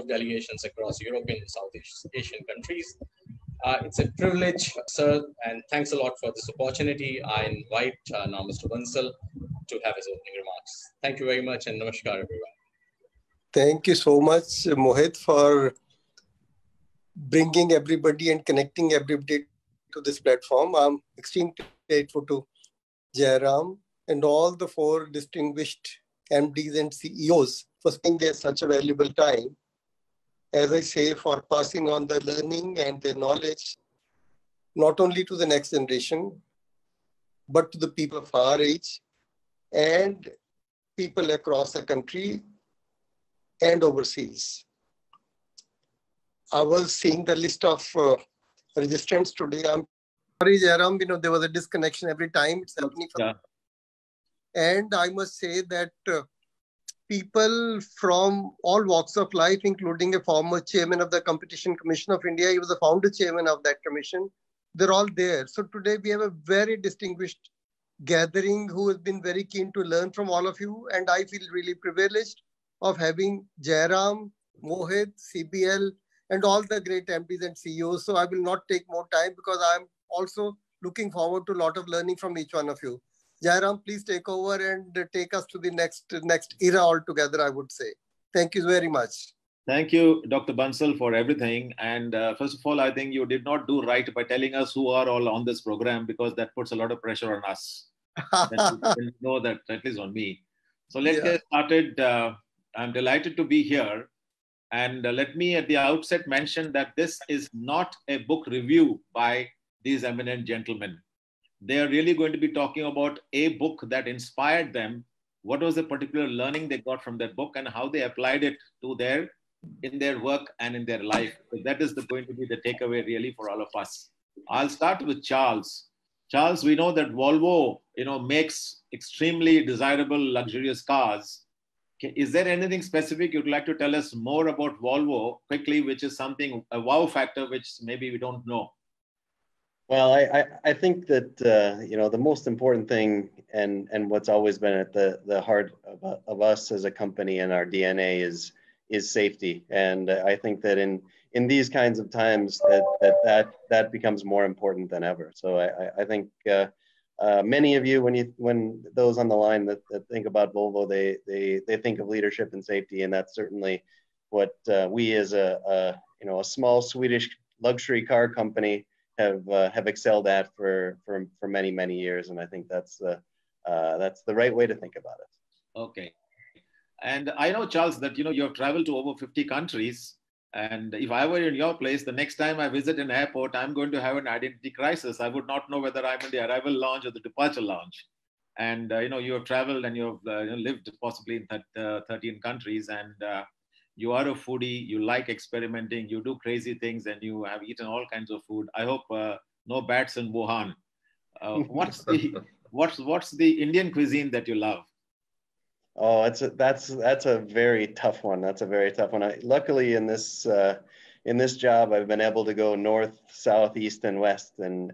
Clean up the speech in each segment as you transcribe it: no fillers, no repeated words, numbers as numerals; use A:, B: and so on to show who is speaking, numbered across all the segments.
A: of delegations across European and Southeast Asian countries. It's a privilege, sir, and thanks a lot for this opportunity. I invite now Mr. Bansal to have his opening remarks. Thank you very much, and namaskar, everyone.
B: Thank you so much, Mohit, for bringing everybody and connecting everybody to this platform. I'm extremely grateful to Jairam and all the 4 distinguished MDs and CEOs for spending their such a valuable time, as I say, for passing on the learning and the knowledge, not only to the next generation, but to the people of our age and people across the country and overseas. I was seeing the list of registrants today. I'm sorry, Jairam, there was a disconnection every time. It's happening.
C: Yeah.
B: And I must say that people from all walks of life, including a former chairman of the Competition Commission of India, he was the founder chairman of that commission, they're all there. So today we have a very distinguished gathering who has been very keen to learn from all of you. And I feel really privileged of having Jairam, Mohit, CBL, and all the great MDs and CEOs. So I will not take more time because I'm also looking forward to a lot of learning from each one of you. Jairam, please take over and take us to the next era altogether, I would say. Thank you very much.
C: Thank you, Dr. Bansal, for everything. And first of all, I think you did not do right by telling us who are all on this program, because that puts a lot of pressure on us. You know that, at least on me. So let's get started. I'm delighted to be here. And let me at the outset mention that this is not a book review by these eminent gentlemen. They are really going to be talking about a book that inspired them, what was the particular learning they got from that book, and how they applied it to in their work and in their life. So that is going to be the takeaway really for all of us. I'll start with Charles. Charles, we know that Volvo, makes extremely desirable, luxurious cars. Is there anything specific you'd like to tell us more about Volvo quickly, which is something, a wow factor, which maybe we don't know?
D: Well, I think that, the most important thing and what's always been at the heart of us as a company and our DNA is safety. And I think that in these kinds of times that becomes more important than ever. So I think many of you, when those on the line that think about Volvo, they think of leadership and safety, and that's certainly what we as a small Swedish luxury car company have excelled at for many years, and I think that's the right way to think about it.
C: Okay, and I know, Charles, that you have traveled to over 50 countries. And if I were in your place, the next time I visit an airport, I'm going to have an identity crisis. I would not know whether I'm in the arrival lounge or the departure lounge. And, you have traveled and you have lived possibly in 13 countries. And you are a foodie. You like experimenting. You do crazy things and you have eaten all kinds of food. I hope no bats in Wuhan. What's the Indian cuisine that you love?
D: Oh, that's a very tough one. That's a very tough one. Luckily, in this job, I've been able to go north, south, east, and west, and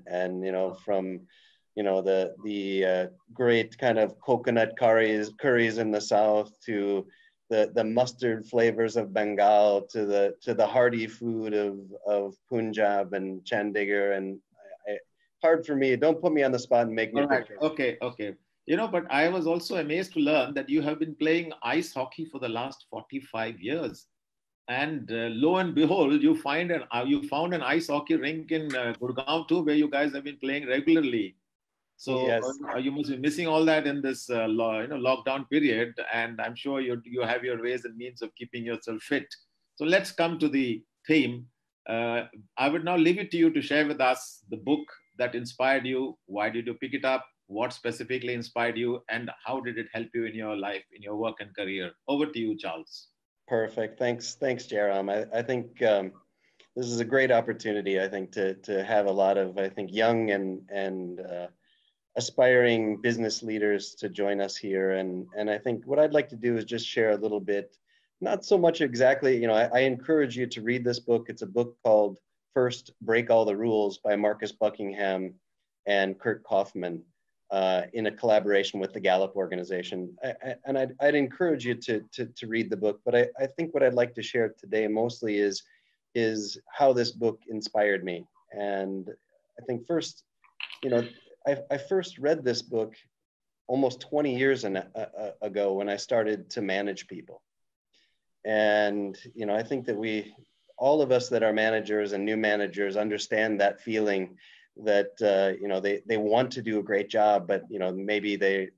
D: from the great kind of coconut curries in the south to the mustard flavors of Bengal to the hearty food of Punjab and Chandigarh. And hard for me. Don't put me on the spot and make me.
C: All right. Okay. But I was also amazed to learn that you have been playing ice hockey for the last 45 years. And lo and behold, you found an ice hockey rink in Gurgaon too, where you guys have been playing regularly. So
D: yes.
C: You must be missing all that in this lockdown period. And I'm sure you have your ways and means of keeping yourself fit. So let's come to the theme. I would now leave it to you to share with us the book that inspired you. Why did you pick it up? What specifically inspired you, and how did it help you in your life, in your work and career? Over to you, Charles.
D: Perfect. Thanks, Jairam. I think this is a great opportunity, I think, to have a lot of, young and aspiring business leaders to join us here. And I think what I'd like to do is just share a little bit, not so much exactly, I encourage you to read this book. It's a book called First, Break All the Rules by Marcus Buckingham and Kurt Kaufman. in a collaboration with the Gallup organization. And I'd encourage you to read the book, but I think what I'd like to share today mostly is how this book inspired me. And I think first, I first read this book almost 20 years ago when I started to manage people. And, I think that all of us that are managers and new managers understand that feeling that, they want to do a great job, but, maybe they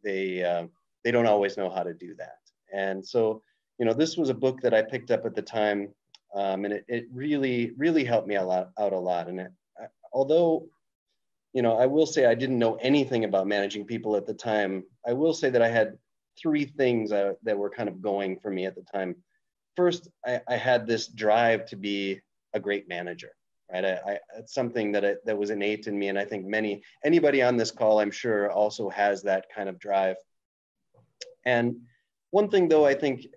D: don't always know how to do that. And so, this was a book that I picked up at the time, and it really, really helped me out a lot. And although, I will say I didn't know anything about managing people at the time, I will say that I had three things that were kind of going for me at the time. First, I had this drive to be a great manager, right? It's something that was innate in me. And I think anybody on this call, I'm sure, also has that kind of drive. And one thing, though, I think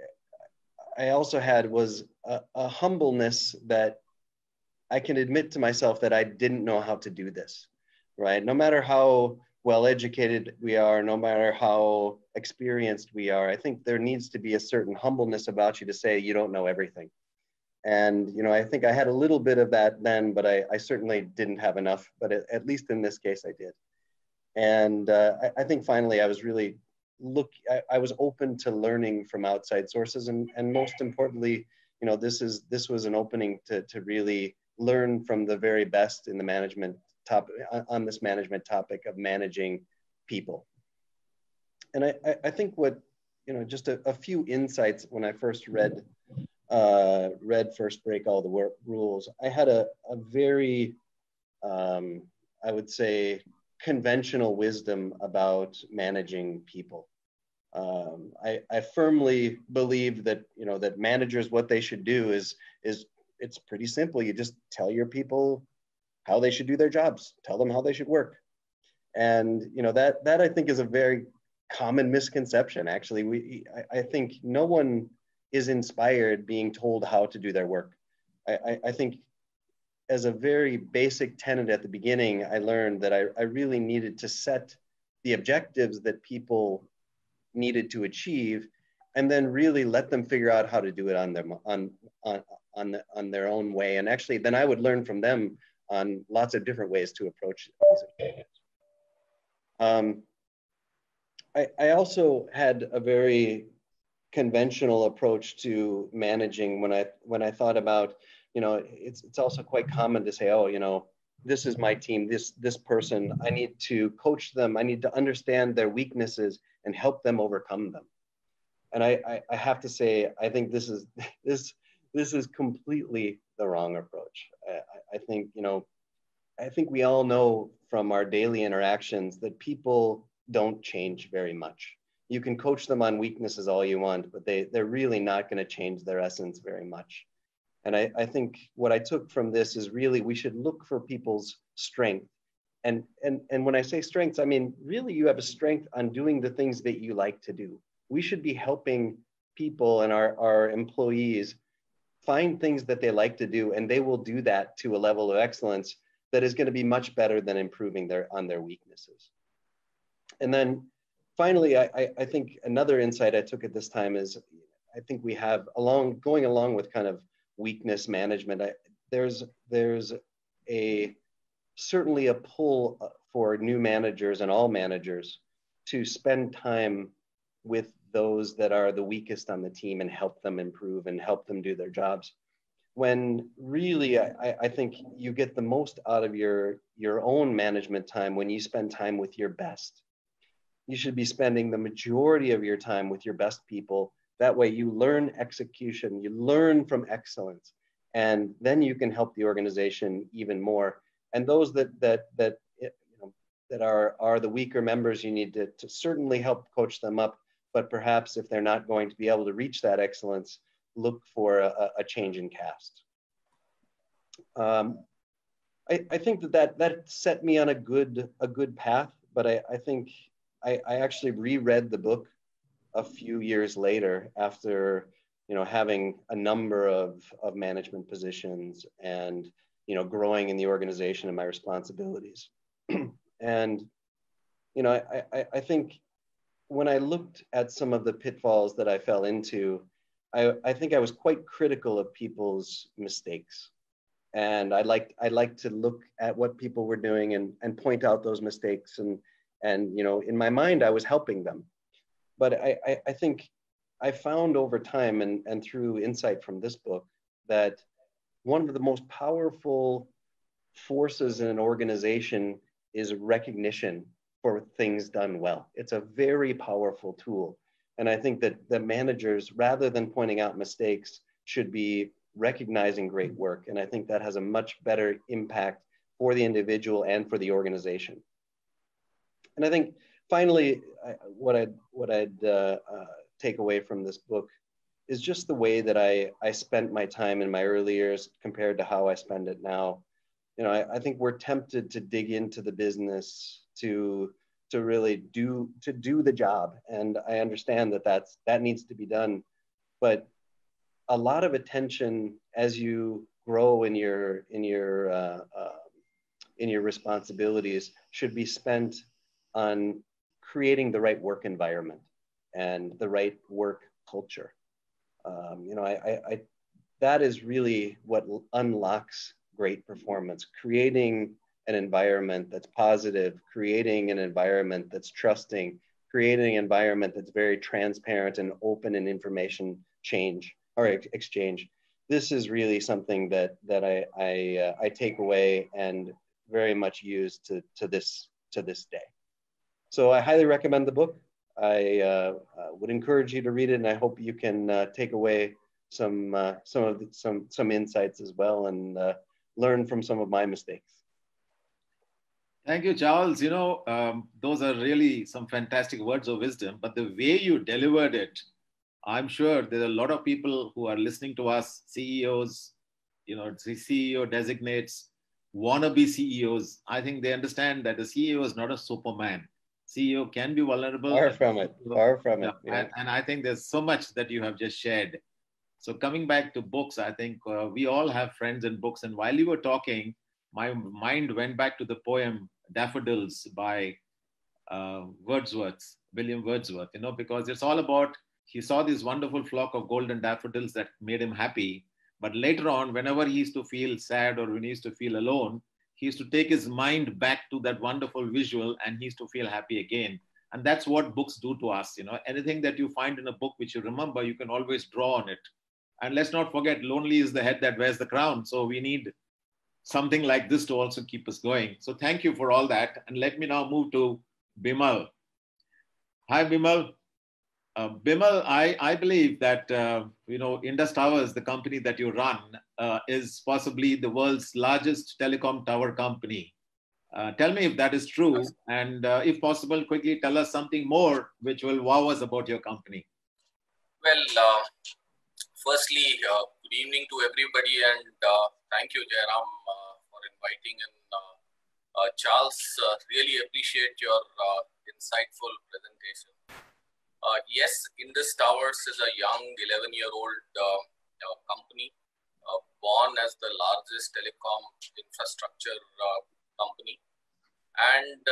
D: I also had was a humbleness that I can admit to myself that I didn't know how to do this, right? No matter how well educated we are, no matter how experienced we are, I think there needs to be a certain humbleness about you to say you don't know everything. And, I think I had a little bit of that then, but I certainly didn't have enough, but at least in this case I did. And I think finally I was really I was open to learning from outside sources. And most importantly, this was an opening to really learn from the very best in the management topic, on this management topic of managing people. And I think what, just a few insights when I first read First Break All the Rules, I had a very, I would say, conventional wisdom about managing people. I firmly believe that, that managers, what they should do is it's pretty simple. You just tell your people how they should do their jobs, tell them how they should work. And, that I think is a very common misconception. Actually, I think no one is inspired being told how to do their work. I think as a very basic tenet at the beginning, I learned that I really needed to set the objectives that people needed to achieve, and then really let them figure out how to do it on their own way. And actually, then I would learn from them on lots of different ways to approach these objectives. I also had a very conventional approach to managing when I thought about, it's also quite common to say, oh, this is my team, this person, I need to coach them, I need to understand their weaknesses and help them overcome them. And I have to say, I think this is completely the wrong approach. I think we all know from our daily interactions that people don't change very much. You can coach them on weaknesses all you want, but they're really not going to change their essence very much. And I think what I took from this is really we should look for people's strength. And when I say strengths, I mean, really you have a strength on doing the things that you like to do. We should be helping people and our employees find things that they like to do, and they will do that to a level of excellence that is going to be much better than improving on their weaknesses. And then finally, I think another insight I took at this time is I think we have going along with kind of weakness management, there's certainly a pull for new managers and all managers to spend time with those that are the weakest on the team and help them improve and help them do their jobs. When really, I think you get the most out of your own management time when you spend time with your best. You should be spending the majority of your time with your best people. That way you learn execution, you learn from excellence, and then you can help the organization even more. And those that are the weaker members, you need to certainly help coach them up. But perhaps if they're not going to be able to reach that excellence, look for a change in cast. I think that set me on a good path, but I think I actually reread the book a few years later after having a number of management positions and growing in the organization and my responsibilities. And I think when I looked at some of the pitfalls that I fell into, I think I was quite critical of people's mistakes. And I like to look at what people were doing and point out those mistakes. And in my mind, I was helping them. But I think I found over time and through insight from this book that one of the most powerful forces in an organization is recognition for things done well. It's a very powerful tool. And I think that the managers, rather than pointing out mistakes, should be recognizing great work. And I think that has a much better impact for the individual and for the organization. And I think finally, what I'd take away from this book is just the way that I spent my time in my early years compared to how I spend it now. I think we're tempted to dig into the business to really do the job, and I understand that needs to be done, but a lot of attention as you grow in your responsibilities should be spent on creating the right work environment and the right work culture. That is really what unlocks great performance, creating an environment that's positive, creating an environment that's trusting, creating an environment that's very transparent and open in information exchange. This is really something that I take away and very much use to this day. So I highly recommend the book. I would encourage you to read it, and I hope you can take away some insights as well and learn from some of my mistakes.
C: Thank you, Charles. Those are really some fantastic words of wisdom, but the way you delivered it, I'm sure there are a lot of people who are listening to us, CEOs, CEO designates, wannabe CEOs. I think they understand that the CEO is not a Superman. CEO can be vulnerable.
D: Far from it.
C: Yeah. And I think there's so much that you have just shared. So coming back to books, I think we all have friends in books. And while you were talking, my mind went back to the poem Daffodils by William Wordsworth, because it's all about, he saw this wonderful flock of golden daffodils that made him happy. But later on, whenever he used to feel sad or when he used to feel alone, he used to take his mind back to that wonderful visual and he used to feel happy again. And that's what books do to us. Anything that you find in a book which you remember, you can always draw on it. And let's not forget, lonely is the head that wears the crown. So we need something like this to also keep us going. So thank you for all that. And let me now move to Bimal. Hi, Bimal. Bimal, I believe that, Indus Towers, the company that you run, is possibly the world's largest telecom tower company. Tell me if that is true. And if possible, quickly tell us something more which will wow us about your company.
E: Well, firstly, good evening to everybody, and thank you, Jairam, for inviting. And Charles, really appreciate your insightful presentation. Yes, Indus Towers is a young 11-year-old company born as the largest telecom infrastructure company. And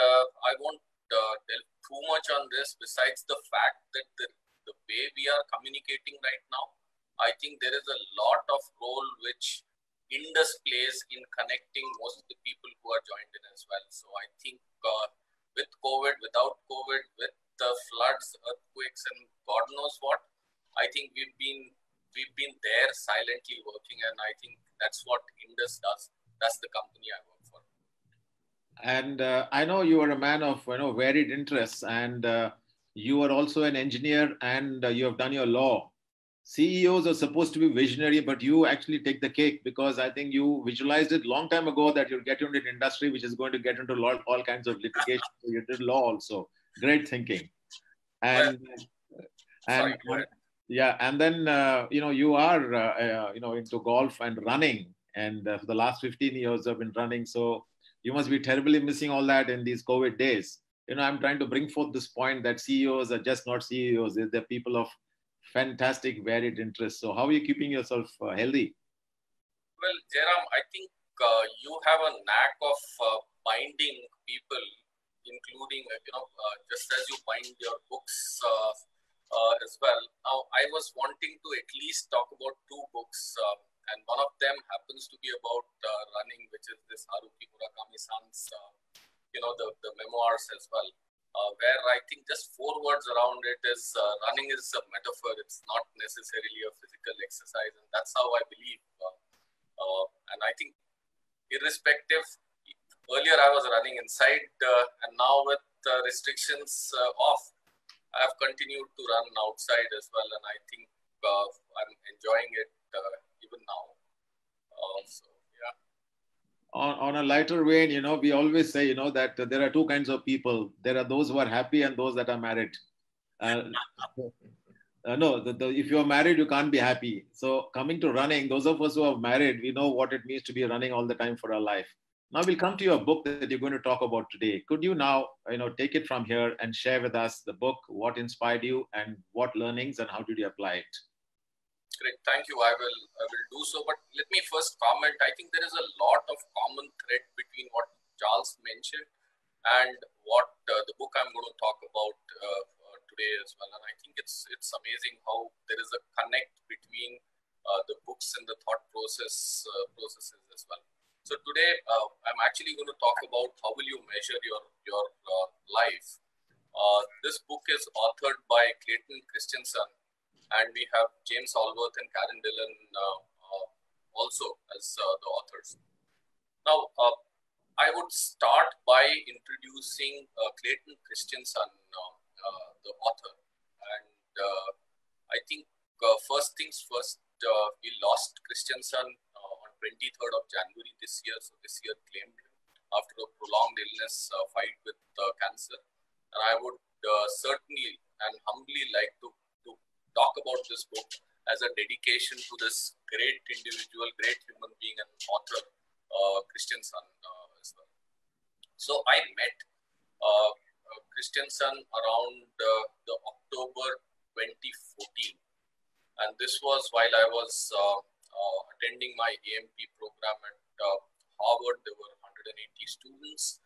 E: I won't delve too much on this besides the fact that the way we are communicating right now, I think there is a lot of role which Indus plays in connecting most of the people who are joined in as well. So I think with COVID, without COVID, with the floods, earthquakes, and God knows what, I think we've been there silently working, and I think that's what Indus does. That's the company I work for.
C: And I know you are a man of varied interests, and you are also an engineer, and you have done your law. CEOs are supposed to be visionary, but you actually take the cake, because I think you visualized it long time ago that you'll get into an industry which is going to get into all kinds of litigation. So you did law also. Great thinking. And yeah, and then you are into golf and running, and for the last 15 years I've been running. So you must be terribly missing all that in these COVID days. I'm trying to bring forth this point that CEOs are just not CEOs; they're people of fantastic varied interests. So how are you keeping yourself healthy?
E: Well, Jairam, I think you have a knack of binding people including, just as you bind your books as well. Now, I was wanting to at least talk about two books, and one of them happens to be about running, which is this Haruki Murakami-san's, the memoirs as well, where I think just 4 words around it is running is a metaphor. It's not necessarily a physical exercise, and that's how I believe. And I think irrespective, earlier I was running inside, and now with restrictions off, I have continued to run outside as well, and I think I'm enjoying it even now. So, yeah.
C: On a lighter vein, we always say, that there are 2 kinds of people. There are those who are happy and those that are married. No, if you're married, you can't be happy. So coming to running, those of us who are married, we know what it means to be running all the time for our life. Now we'll come to your book that you're going to talk about today. Could you now, take it from here and share with us the book, what inspired you and what learnings and how did you apply it?
E: Great, thank you. I will do so. But let me first comment. I think there is a lot of common thread between what Charles mentioned and what the book I'm going to talk about today as well. And I think it's amazing how there is a connect between the books and the thought processes as well. So today I'm actually going to talk about how will you measure your life. This book is authored by Clayton Christensen, and we have James Allworth and Karen Dillon also as the authors. Now, I would start by introducing Clayton Christensen, the author. And I think first things first, we lost Christensen on 23rd of January this year. So this year claimed him after a prolonged illness fight with cancer. And I would certainly and humbly like to talk about this book as a dedication to this great individual, great human being and author, Christensen as well. So I met Christensen around the October 2014. And this was while I was attending my AMP program at Harvard. There were 180 students.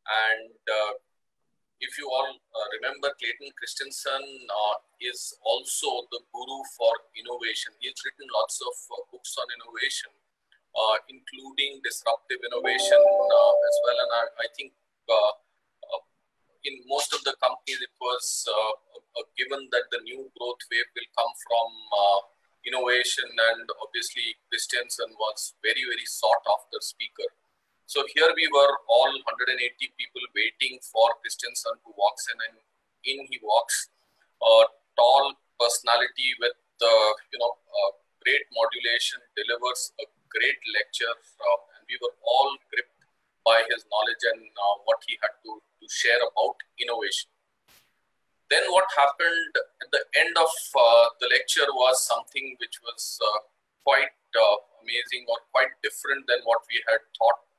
E: And if you all remember, Clayton Christensen is also the guru for innovation. He's written lots of books on innovation, including disruptive innovation as well. And I think in most of the companies, it was given that the new growth wave will come from innovation. And obviously, Christensen was very, very sought after speaker. So here we were, all 180 people waiting for Christensen who walks in, and in he walks. A tall personality with great modulation, delivers a great lecture, and we were all gripped by his knowledge and what he had to share about innovation. Then what happened at the end of the lecture was something which was quite amazing or quite different than what we had thought.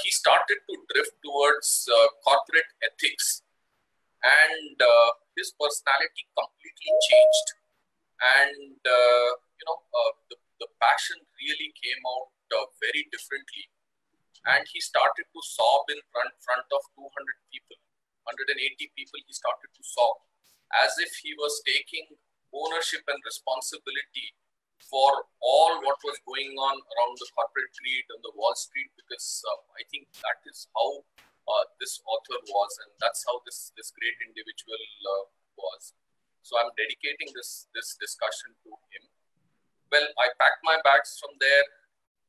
E: He started to drift towards corporate ethics, and his personality completely changed. And the passion really came out very differently. And he started to sob in front of 200 people, 180 people. He started to sob as if he was taking ownership and responsibility for all what was going on around the corporate greed on the Wall Street, because I think that is how this author was, and that's how this great individual was. So I'm dedicating this discussion to him. Well, I packed my bags from there.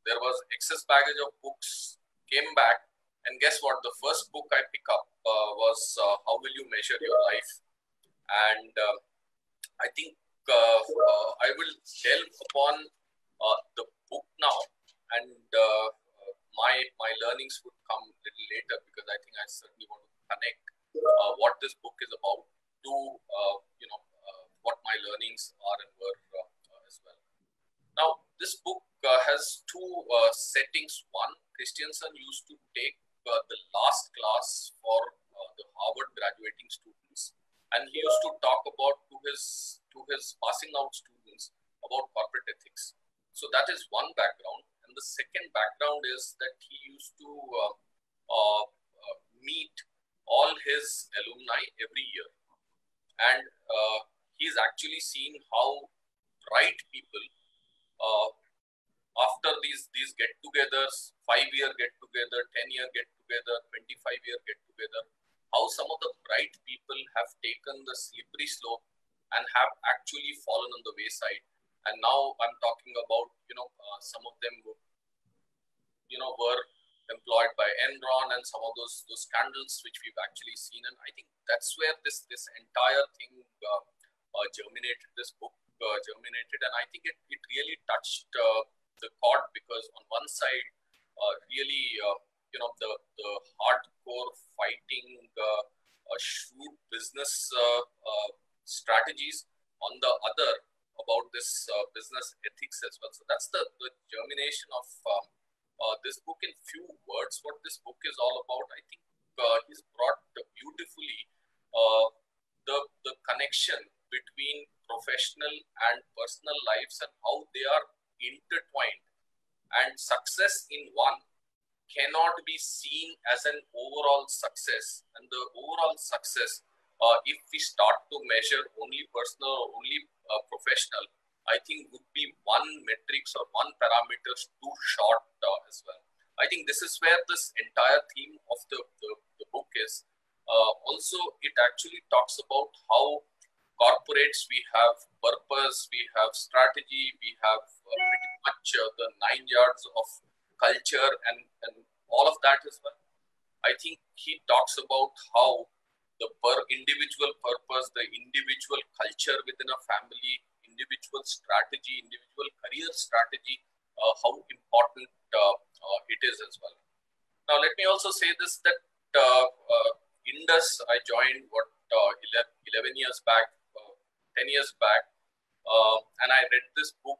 E: There was excess baggage of books, came back, and guess what? The first book I picked up was How Will You Measure Your Life? And I think I will delve upon the book now, and my learnings would come a little later, because I think I certainly want to connect what this book is about to what my learnings are and were as well. Now, this book has two settings. One, Christensen used to take the last class for the Harvard graduating students, and he used to talk about to his passing out students about corporate ethics. So that is one background. And the second background is that he used to meet all his alumni every year. And he's actually seen how bright people, after these get-togethers, 5-year get-together, 10-year get-together, 25-year get-together, how some of the bright people have taken the slippery slope and have actually fallen on the wayside. And now I'm talking about, some of them were employed by Enron and some of those scandals which we've actually seen. And I think that's where this entire thing germinated, this book germinated. And I think it really touched the chord, because on one side, really, the hardcore fighting, shrewd business strategies, on the other, about this business ethics as well. So that's the germination of this book. In few words, what this book is all about, I think he's brought beautifully the connection between professional and personal lives and how they are intertwined. And success in one cannot be seen as an overall success. And the overall success, if we start to measure only personal or only professional, I think would be one metrics or one parameters too short as well. I think this is where this entire theme of the book is. Also, it actually talks about how corporates, we have purpose, we have strategy, we have pretty much the 9 yards of culture and all of that as well. I think he talks about how the individual purpose, the individual culture within a family, individual strategy, individual career strategy, how important it is as well. Now, let me also say this, that Indus, I joined 11 years back, 10 years back, and I read this book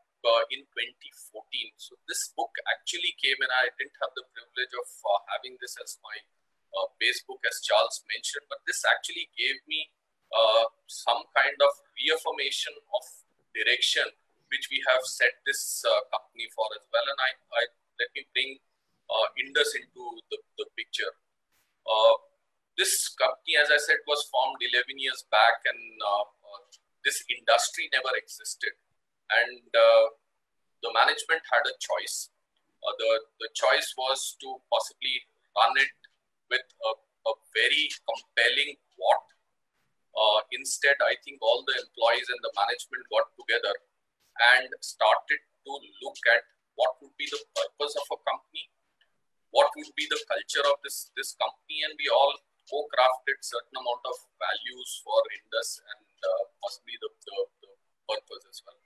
E: in 2014. So this book actually came, and I didn't have the privilege of having this as my base book, as Charles mentioned, but this actually gave me some kind of reaffirmation of direction which we have set this company for as well. And I let me bring Indus into the picture. This company, as I said, was formed 11 years back, and this industry never existed. And the management had a choice. The choice was to possibly run it with a very compelling what. Instead, I think all the employees and the management got together and started to look at what would be the purpose of a company, what would be the culture of this company, and we all co-crafted certain amount of values for Indus and possibly the purpose as well.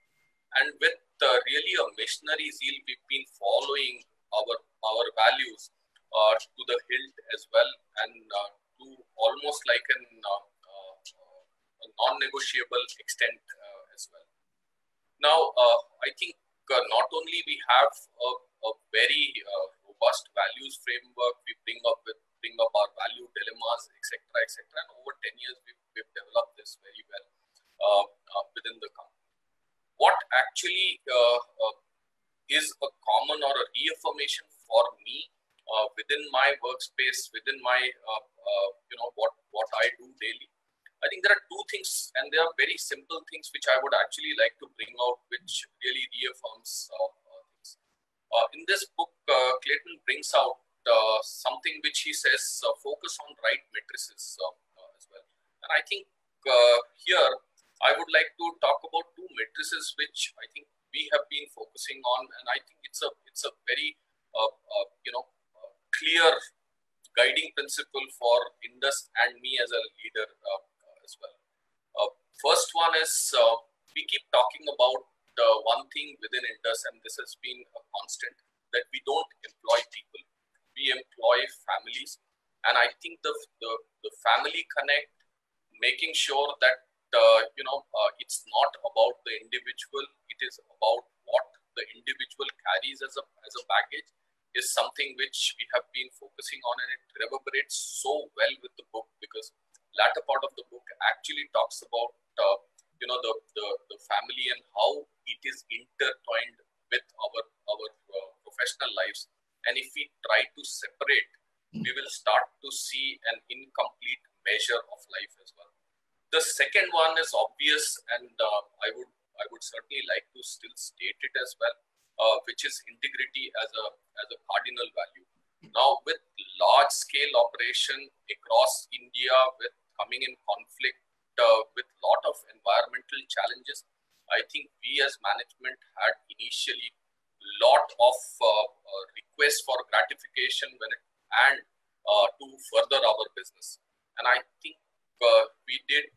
E: And with really a missionary zeal, we've been following our values to the hilt as well, and to almost like a non-negotiable extent as well. Now, I think not only we have a very robust values framework, we bring up our value dilemmas, etc., and over 10 years we've developed this very well within the company. What actually is a common or a reaffirmation for me within my workspace, within my what I do daily, I think there are two things, and they are very simple things which I would actually like to bring out, which really reaffirms things. In this book, Clayton brings out something which he says focus on right matrices as well. And I think here I would like to talk about two matrices which I think we have been focusing on, and I think it's a very clear guiding principle for Indus and me as a leader as well. First one is we keep talking about one thing within Indus, and this has been a constant, that we don't employ people, we employ families. And I think the family connect, making sure that it's not about the individual, it is about what the individual carries as a baggage, is something which we have been focusing on, and it reverberates so well with the book, because latter part of the book actually talks about the family and how it is intertwined with our professional lives. And if we try to separate we will start to see an incomplete measure of life as well. The second one is obvious, and I would certainly like to still state it as well, which is integrity as a cardinal value. Now, with large scale operation across India, with coming in conflict with a lot of environmental challenges, I think we as management had initially a lot of requests for gratification and to further our business. And I think we did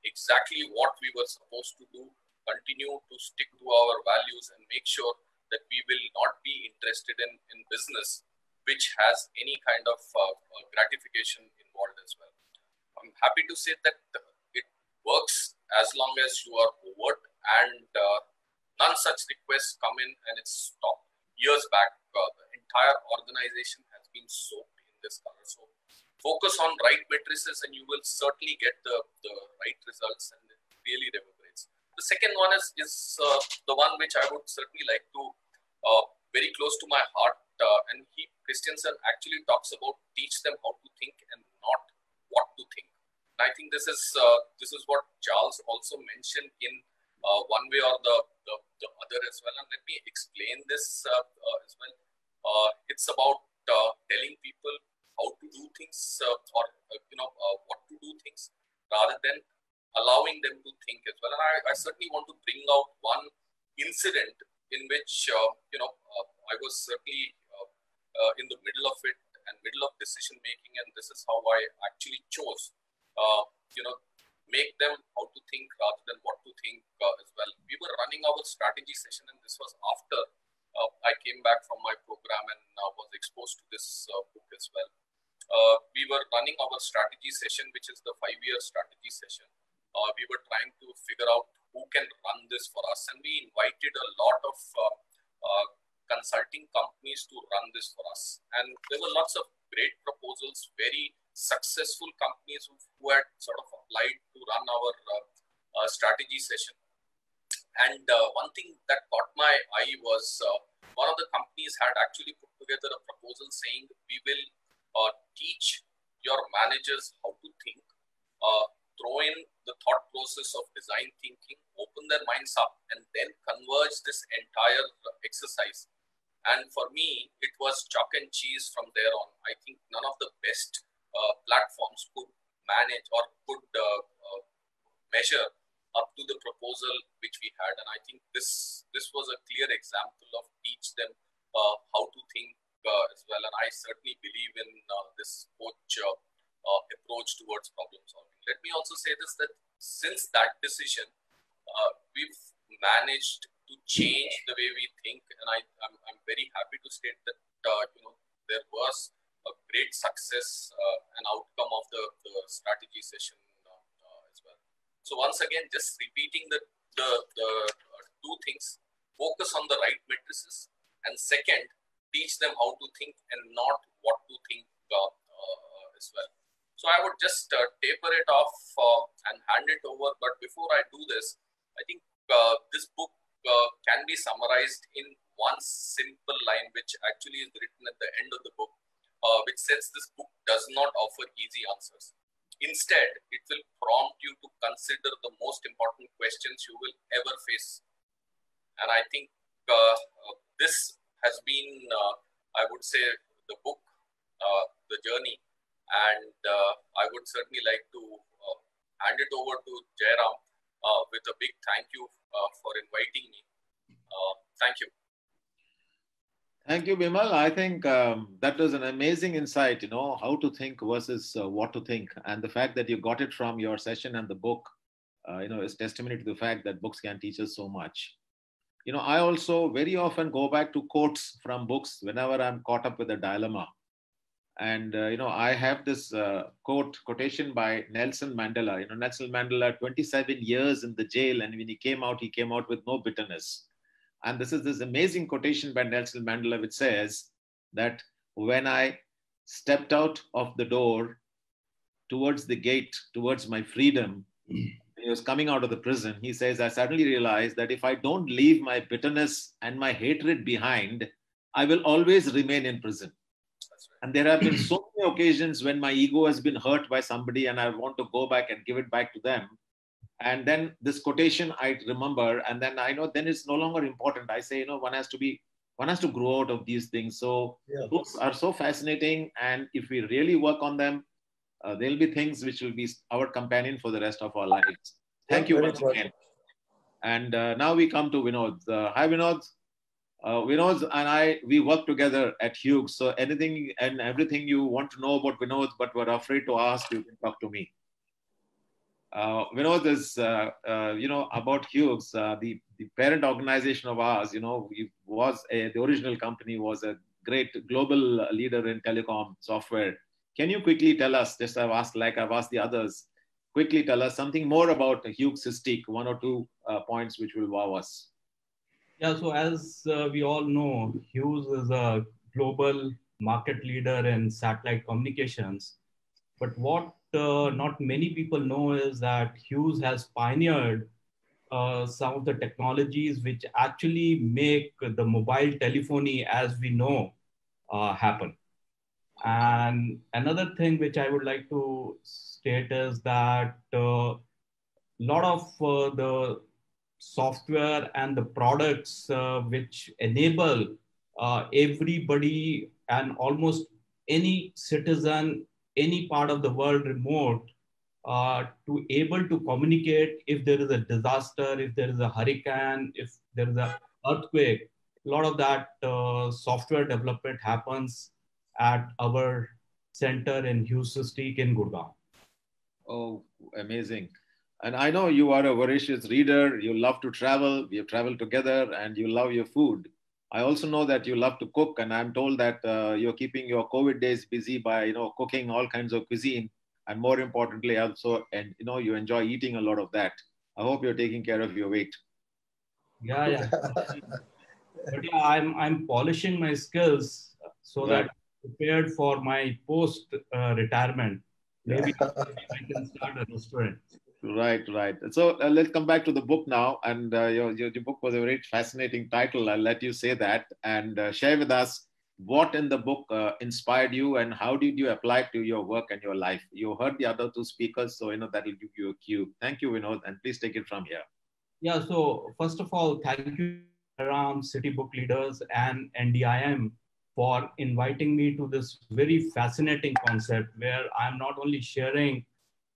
E: exactly what we were supposed to do, continue to stick to our values and make sure that we will not be interested in business which has any kind of gratification involved as well. I'm happy to say that it works as long as you are overt, and none such requests come in and it's stopped. Years back, the entire organization has been soaked in this color. So focus on right matrices and you will certainly get the right results, and it really reverberates. The second one is the one which I would certainly like to very close to my heart, and Christensen actually talks about teach them how to think and not what to think. And I think this is what Charles also mentioned in one way or the other as well. And let me explain this as well. It's about telling people how to do things or what to do things rather than allowing them to think as well. And I certainly want to bring out one incident in which I was certainly in the middle of it and middle of decision making, and this is how I actually chose make them how to think rather than what to think as well. We were running our strategy session, and this was after I came back from my program and was exposed to this book as well. We were running our strategy session, which is the 5-year strategy session. We were trying to figure out who can run this for us, and we invited a lot of consulting companies to run this for us. And there were lots of great proposals, very successful companies who had sort of applied to run our strategy session. And one thing that caught my eye was one of the companies had actually put together a proposal saying, we will teach your managers how to think, throw in the thought process of design thinking, open their minds up, and then converge this entire exercise. And for me, it was chalk and cheese from there on. I think none of the best platforms could manage or could measure up to the proposal which we had. And I think this was a clear example of teach them how to think as well. And I certainly believe in this coach approach towards problem solving. Let me also say this, that since that decision, we've managed to change the way we think, and I'm very happy to state that there was a great success and outcome of the strategy session as well. So once again, just repeating the two things: focus on the right matrices, and second, teach them how to think and not what to think as well. So I would just taper it off and hand it over. But before I do this, I think this book can be summarized in one simple line, which actually is written at the end of the book, which says this book does not offer easy answers. Instead, it will prompt you to consider the most important questions you will ever face. And I think this has been, I would say, the book, the journey. And I would certainly like to hand it over to Jairam with a big thank you for inviting me. Thank you.
C: Thank you, Bimal. I think that was an amazing insight, how to think versus what to think. And the fact that you got it from your session and the book, is testimony to the fact that books can teach us so much. I also very often go back to quotes from books whenever I'm caught up with a dilemma. And, I have this quotation by Nelson Mandela. Nelson Mandela, 27 years in the jail, and when he came out with no bitterness. And this is this amazing quotation by Nelson Mandela, which says that when I stepped out of the door towards the gate, towards my freedom, he was coming out of the prison, he says, I suddenly realized that if I don't leave my bitterness and my hatred behind, I will always remain in prison. And there have been so many occasions when my ego has been hurt by somebody and I want to go back and give it back to them. And then this quotation I remember, and then I know then it's no longer important. I say, one has to grow out of these things. So books are so fascinating. And if we really work on them, there'll be things which will be our companion for the rest of our lives. Thank you once again. And now we come to Vinod. Hi, Vinod. Vinod and I, we work together at Hughes. So anything and everything you want to know about Vinod, but were afraid to ask, you can talk to me. Vinod is, about Hughes, the parent organization of ours, the original company was a great global leader in telecom software. Can you quickly tell us, just I've asked the others, quickly tell us something more about Hughes Systique, one or two points which will wow us.
F: Yeah, so as we all know, Hughes is a global market leader in satellite communications. But what not many people know is that Hughes has pioneered some of the technologies which actually make the mobile telephony as we know happen. And another thing which I would like to state is that a lot of the software and the products which enable everybody and almost any citizen, any part of the world remote to able to communicate if there is a disaster, if there is a hurricane, if there is an earthquake. A lot of that software development happens at our center in Hughes Systique in Gurgaon.
C: Oh, amazing. And I know you are a voracious reader. You love to travel. We have traveled together and you love your food. I also know that you love to cook. And I'm told that you're keeping your COVID days busy by, cooking all kinds of cuisine. And more importantly, also, and you enjoy eating a lot of that. I hope you're taking care of your weight.
F: Yeah. But yeah, I'm polishing my skills so that I'm prepared for my post retirement. Maybe I can start a restaurant.
C: Right. So let's come back to the book now. And your book was a very fascinating title. I'll let you say that and share with us what in the book inspired you and how did you apply it to your work and your life. You heard the other two speakers, so that will give you a cue. Thank you, Vinod, and please take it from here.
F: Yeah, so first of all, thank you, Ram, City Book Leaders and NDIM for inviting me to this very fascinating concept where I'm not only sharing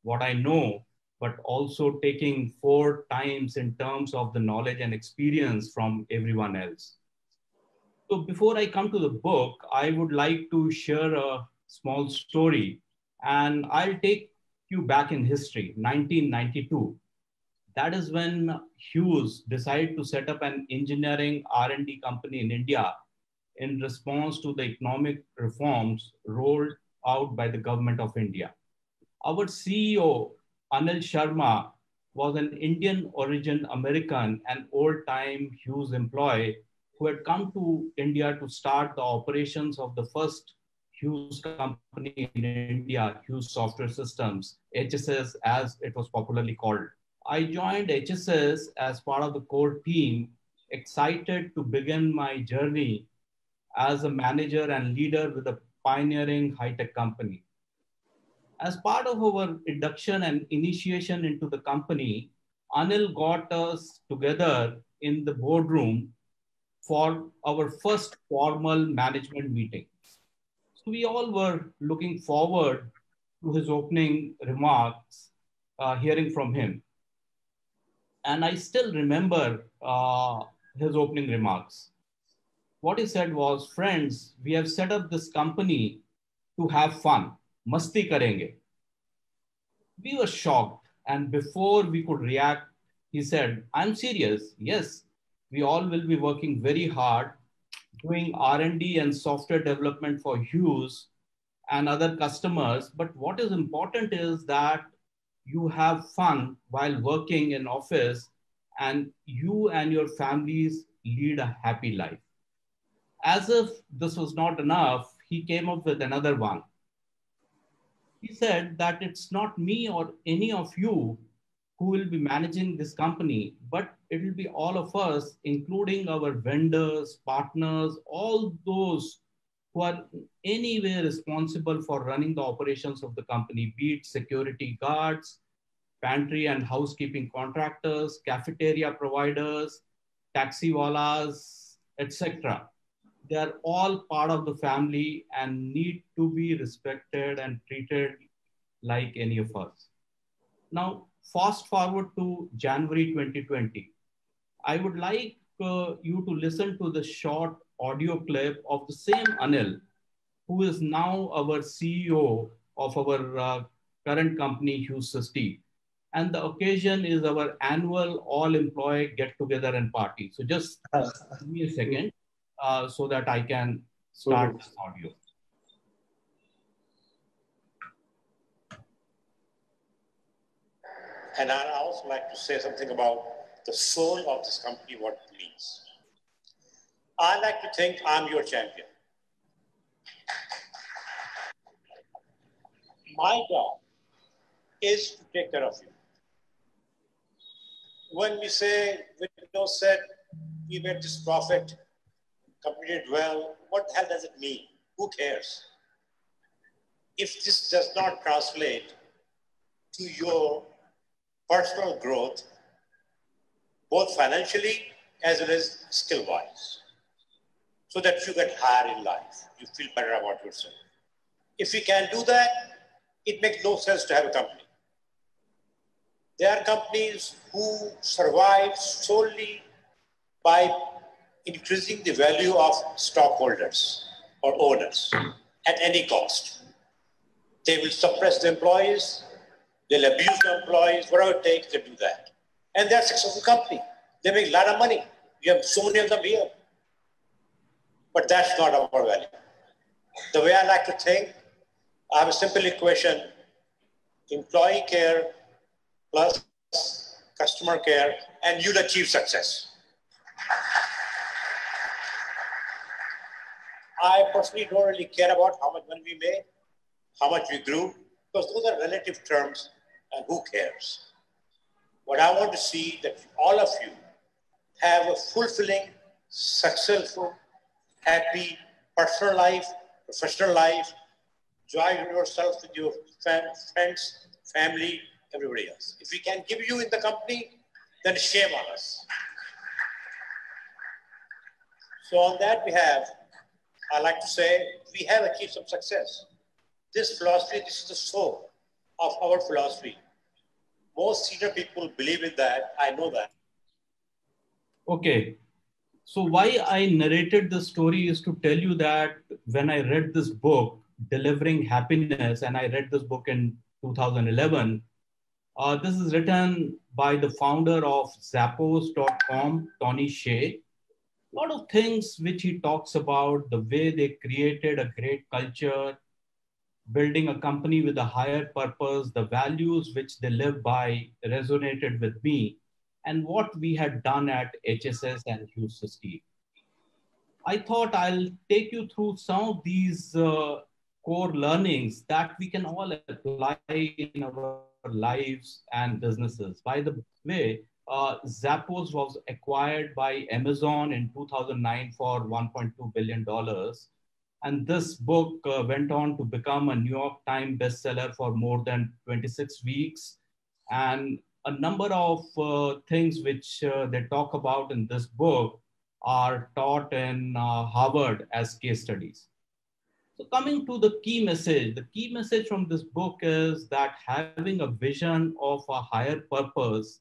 F: what I know, but also taking 4 times in terms of the knowledge and experience from everyone else. So before I come to the book, I would like to share a small story, and I'll take you back in history, 1992. That is when Hughes decided to set up an engineering R&D company in India in response to the economic reforms rolled out by the government of India. Our CEO, Anil Sharma, was an Indian origin American and old-time Hughes employee who had come to India to start the operations of the first Hughes company in India, Hughes Software Systems, HSS as it was popularly called. I joined HSS as part of the core team, excited to begin my journey as a manager and leader with a pioneering high-tech company. As part of our induction and initiation into the company, Anil got us together in the boardroom for our first formal management meeting. So we all were looking forward to his opening remarks, hearing from him. And I still remember his opening remarks. What he said was, friends, we have set up this company to have fun. Masti karenge. We were shocked. And before we could react, he said, I'm serious. Yes, we all will be working very hard doing R&D and software development for Hughes and other customers. But what is important is that you have fun while working in office and you and your families lead a happy life. As if this was not enough, he came up with another one. He said that it's not me or any of you who will be managing this company, but it will be all of us, including our vendors, partners, all those who are anyway responsible for running the operations of the company, be it security guards, pantry and housekeeping contractors, cafeteria providers, taxiwalas, etc. They are all part of the family and need to be respected and treated like any of us. Now, fast forward to January 2020. I would like you to listen to the short audio clip of the same Anil, who is now our CEO of our current company, Hughes Systique. And the occasion is our annual all-employee get-together and party. So just give me a second so that I can start this audio.
G: And I'd also like to say something about the soul of this company, what it means. I like to think I'm your champion. My job is to take care of you. When we say, Windows said, we made this profit, company did well, what the hell does it mean? Who cares? If this does not translate to your personal growth, both financially as well as skill-wise, so that you get higher in life, you feel better about yourself. If we can do that, it makes no sense to have a company. There are companies who survive solely by increasing the value of stockholders or owners at any cost. They will suppress the employees, they'll abuse the employees, whatever it takes, they do that. And they're a successful company. They make a lot of money. We have so many of them here. But that's not our value. The way I like to think, I have a simple equation: employee care plus customer care, and you'll achieve success. I personally don't really care about how much money we made, how much we grew, because those are relative terms, and who cares? What I want to see that all of you have a fulfilling, successful, happy personal life, professional life, enjoy yourself with your friends, family, everybody else. If we can give you in the company, then shame on us. So on that behalf, I like to say we have achieved some success. This philosophy, this is the soul of our philosophy. Most senior people believe in that. I know that.
F: Okay. So why I narrated this story is to tell you that when I read this book, Delivering Happiness, and I read this book in 2011, this is written by the founder of Zappos.com, Tony Hsieh. A lot of things which he talks about, the way they created a great culture, building a company with a higher purpose, the values which they live by resonated with me, and what we had done at HSS and Hughes Systique. I thought I'll take you through some of these core learnings that we can all apply in our lives and businesses. By the way, Zappos was acquired by Amazon in 2009 for $1.2 billion. And this book went on to become a New York Times bestseller for more than 26 weeks. And a number of things which they talk about in this book are taught in Harvard as case studies. So coming to the key message from this book is that having a vision of a higher purpose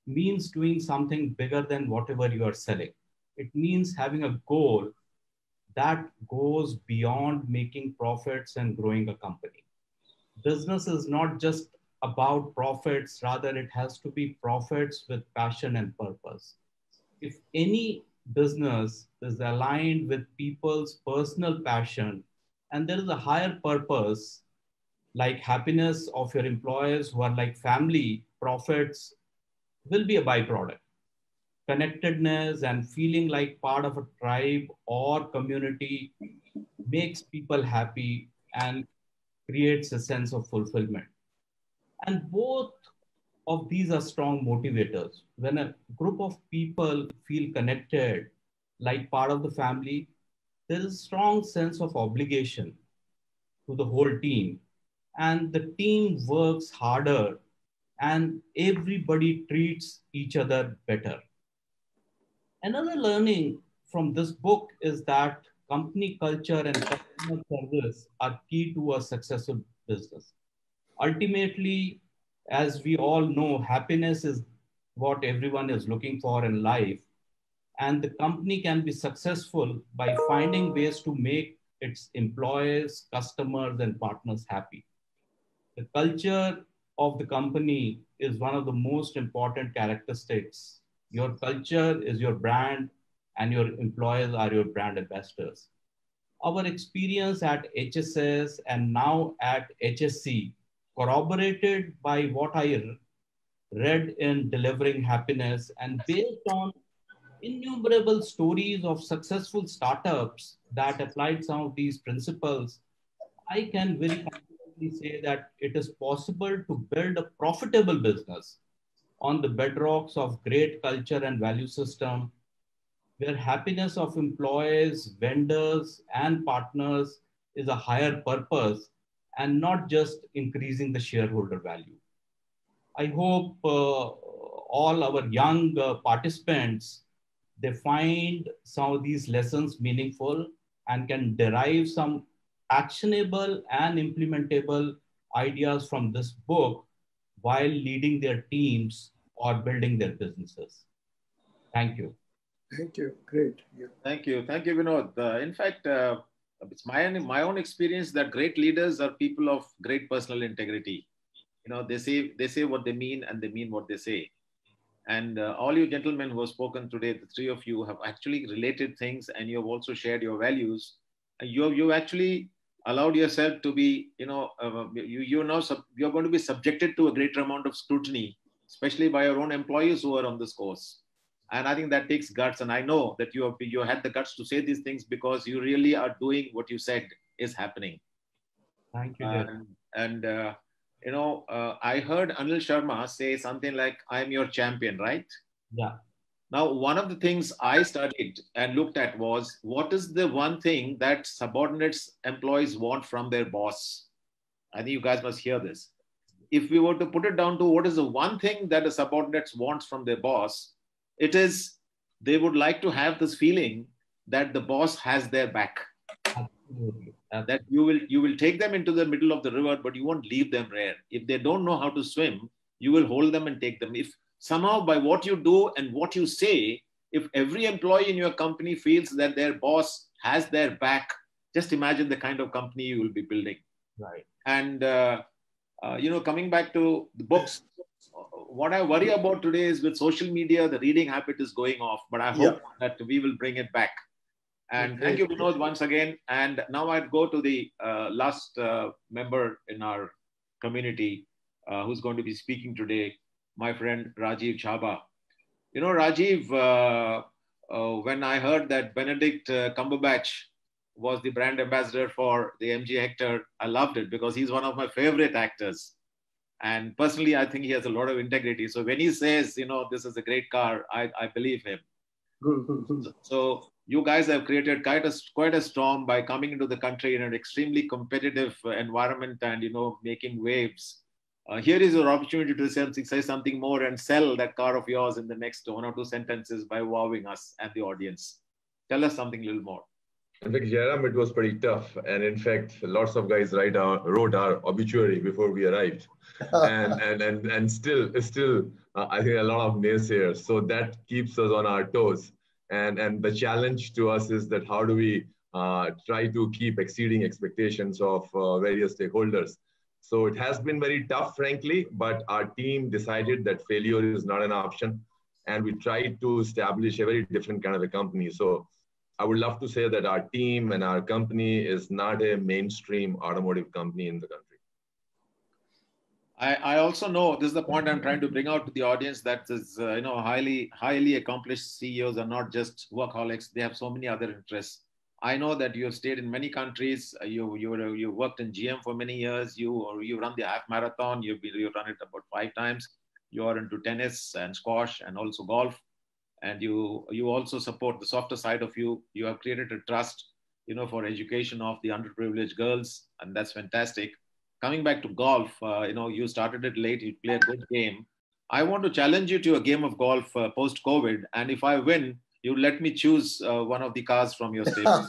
F: means doing something bigger than whatever you are selling. It means having a goal that goes beyond making profits and growing a company. Business is not just about profits, rather it has to be profits with passion and purpose. If any business is aligned with people's personal passion and there is a higher purpose, like happiness of your employees who are like family, profits will be a byproduct. Connectedness and feeling like part of a tribe or community makes people happy and creates a sense of fulfillment. And both of these are strong motivators. When a group of people feel connected, like part of the family, there is a strong sense of obligation to the whole team, and the team works harder and everybody treats each other better. Another learning from this book is that company culture and customer service are key to a successful business. Ultimately, as we all know, happiness is what everyone is looking for in life. And the company can be successful by finding ways to make its employees, customers, and partners happy. The culture of the company is one of the most important characteristics. Your culture is your brand, and your employees are your brand ambassadors. Our experience at HSS and now at HSC, corroborated by what I read in Delivering Happiness and based on innumerable stories of successful startups that applied some of these principles, I can very confidently say that it is possible to build a profitable business on the bedrocks of great culture and value system, where happiness of employees, vendors, and partners is a higher purpose and not just increasing the shareholder value. I hope all our young participants, they find some of these lessons meaningful and can derive some actionable and implementable ideas from this book while leading their teams or building their businesses. Thank you.
B: Thank you. Great. Yeah.
C: Thank you. Thank you, Vinod. In fact, it's my own experience that great leaders are people of great personal integrity. You know, they say what they mean and they mean what they say. And all you gentlemen who have spoken today, the three of you have actually related things, and you have also shared your values. You actually allowed yourself to be, you're going to be subjected to a greater amount of scrutiny, especially by your own employees who are on this course. And I think that takes guts. And I know that you had the guts to say these things because you really are doing what you said is happening.
F: Thank you.
C: I heard Anil Sharma say something like, "I'm your champion," right?
F: Yeah.
C: Now, one of the things I studied and looked at was, what is the one thing that subordinates employees want from their boss? I think you guys must hear this. If we were to put it down to what is the one thing that a subordinates wants from their boss, it is they would like to have this feeling that the boss has their back.
F: Absolutely.
C: That you will take them into the middle of the river, but you won't leave them there. If they don't know how to swim, you will hold them and take them. If somehow by what you do and what you say, if every employee in your company feels that their boss has their back, just imagine the kind of company you will be building.
F: Right.
C: And, coming back to the books, what I worry about today is with social media, the reading habit is going off, but I hope that we will bring it back. And thank you, Vinod, once again. And now I'd go to the last member in our community who's going to be speaking today, my friend Rajiv Chhabra. You know, Rajiv, when I heard that Benedict Cumberbatch was the brand ambassador for the MG Hector, I loved it because he's one of my favorite actors. And personally, I think he has a lot of integrity. So when he says, this is a great car, I believe him. So you guys have created quite a storm by coming into the country in an extremely competitive environment and, making waves. Here is your opportunity to say something more and sell that car of yours in the next one or two sentences by wowing us and the audience. Tell us something a little more.
H: In fact, Jairam, it was pretty tough. And in fact, lots of guys wrote our obituary before we arrived. and still, I think a lot of naysayers. So that keeps us on our toes. And the challenge to us is that how do we try to keep exceeding expectations of various stakeholders. So it has been very tough, frankly, but our team decided that failure is not an option. And we tried to establish a very different kind of a company. So I would love to say that our team and our company is not a mainstream automotive company in the country.
C: I also know, this is the point I'm trying to bring out to the audience, that is, highly accomplished CEOs are not just workaholics. They have so many other interests. I know that you have stayed in many countries. You worked in GM for many years. You run the half marathon. You run it about 5 times. You are into tennis and squash and also golf. And you also support the softer side of you. You have created a trust. for education of the underprivileged girls, and that's fantastic. Coming back to golf, you started it late, you play a good game. I want to challenge you to a game of golf post-COVID, and if I win, you let me choose one of the cars from your stable.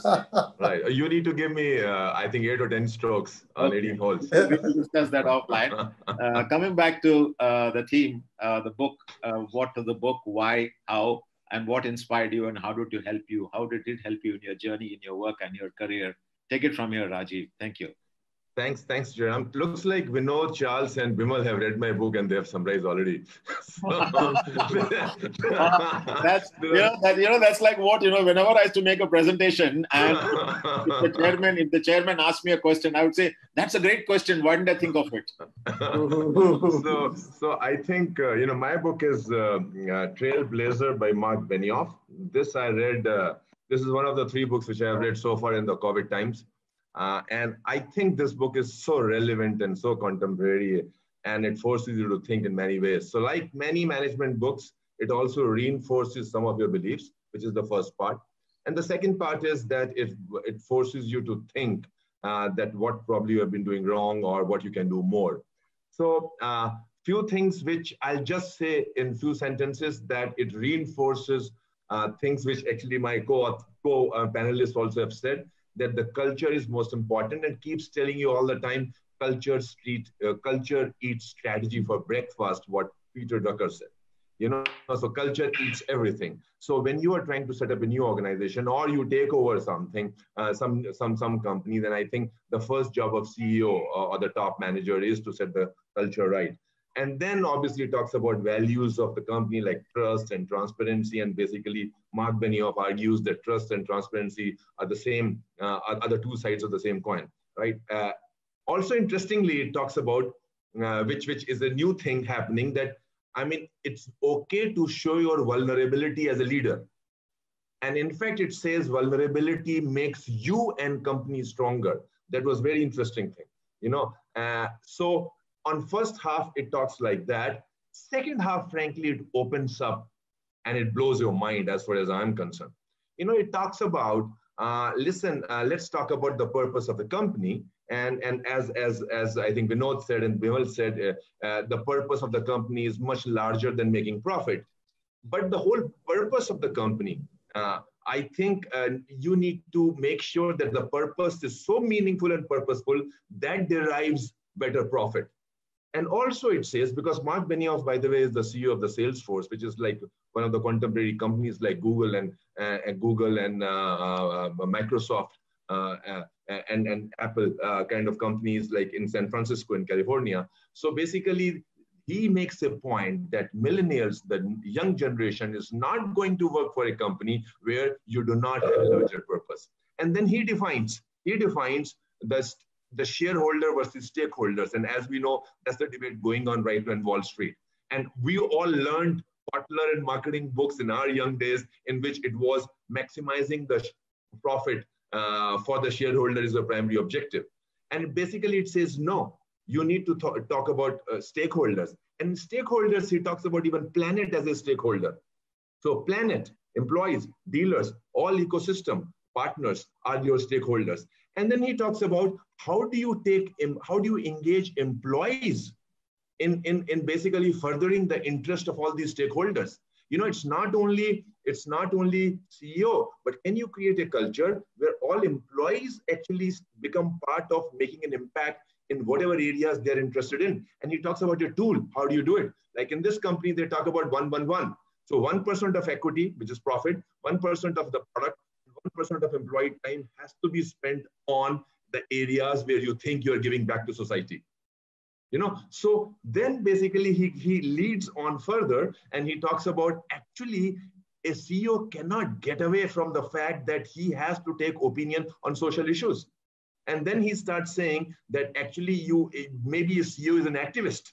H: Right. You need to give me, I think, 8 or 10 strokes on 18 holes.
C: We will discuss that offline. Coming back to the theme, the book, what is the book, why, how, and what inspired you, and how did it help you? How did it help you in your journey, in your work and your career? Take it from here, Rajiv. Thank you.
H: Thanks, Jairam. Looks like Vinod, Charles, and Bimal have read my book and they have summarized already.
C: That's like what, whenever I used to make a presentation and if the chairman asked me a question, I would say, that's a great question. Why didn't I think of it?
H: So I think, my book is Trailblazer by Mark Benioff. This I read, this is one of the 3 books which I have read so far in the COVID times. And I think this book is so relevant and so contemporary, and it forces you to think in many ways. So like many management books, it also reinforces some of your beliefs, which is the first part. And the second part is that it forces you to think that what probably you have been doing wrong or what you can do more. So few things which I'll just say in few sentences, that it reinforces things which actually my co-panelists also have said, that the culture is most important, and keeps telling you all the time, culture eats strategy for breakfast, what Peter Drucker said. So culture eats everything. So when you are trying to set up a new organization or you take over something, some company, then I think the first job of CEO or the top manager is to set the culture right. And then obviously it talks about values of the company like trust and transparency. And basically Mark Benioff argues that trust and transparency are the same, are the 2 sides of the same coin, right? Also interestingly, it talks about, which is a new thing happening, that, it's okay to show your vulnerability as a leader. And in fact, it says vulnerability makes you and company stronger. That was very interesting thing, So on first half, it talks like that. Second half, frankly, it opens up and it blows your mind as far as I'm concerned. It talks about, let's talk about the purpose of the company. And as I think Vinod said and Bimal said, the purpose of the company is much larger than making profit. But the whole purpose of the company, I think you need to make sure that the purpose is so meaningful and purposeful that derives better profit. And also it says, because Mark Benioff, by the way, is the CEO of the Salesforce, which is like one of the contemporary companies like Google and Microsoft and Apple kind of companies like in San Francisco in California. So basically, he makes a point that millennials, the young generation, is not going to work for a company where you do not have a larger purpose. And then he defines the shareholder versus stakeholders. And as we know, that's the debate going on right now in Wall Street. And we all learned Butler and marketing books in our young days, in which it was maximizing the profit for the shareholder is the primary objective. And basically it says, no, you need to talk about stakeholders. And stakeholders, he talks about even planet as a stakeholder. So planet, employees, dealers, all ecosystem partners are your stakeholders. And then he talks about how do you engage employees in basically furthering the interest of all these stakeholders. It's not only CEO, but can you create a culture where all employees actually become part of making an impact in whatever areas they're interested in? And he talks about your tool. How do you do it? Like in this company, they talk about 1-1-1. So 1% of equity, which is profit, 1% of the product, 1% of employee time has to be spent on the areas where you think you're giving back to society. So then basically he leads on further and he talks about actually a CEO cannot get away from the fact that he has to take opinion on social issues. And then he starts saying that actually maybe a CEO is an activist.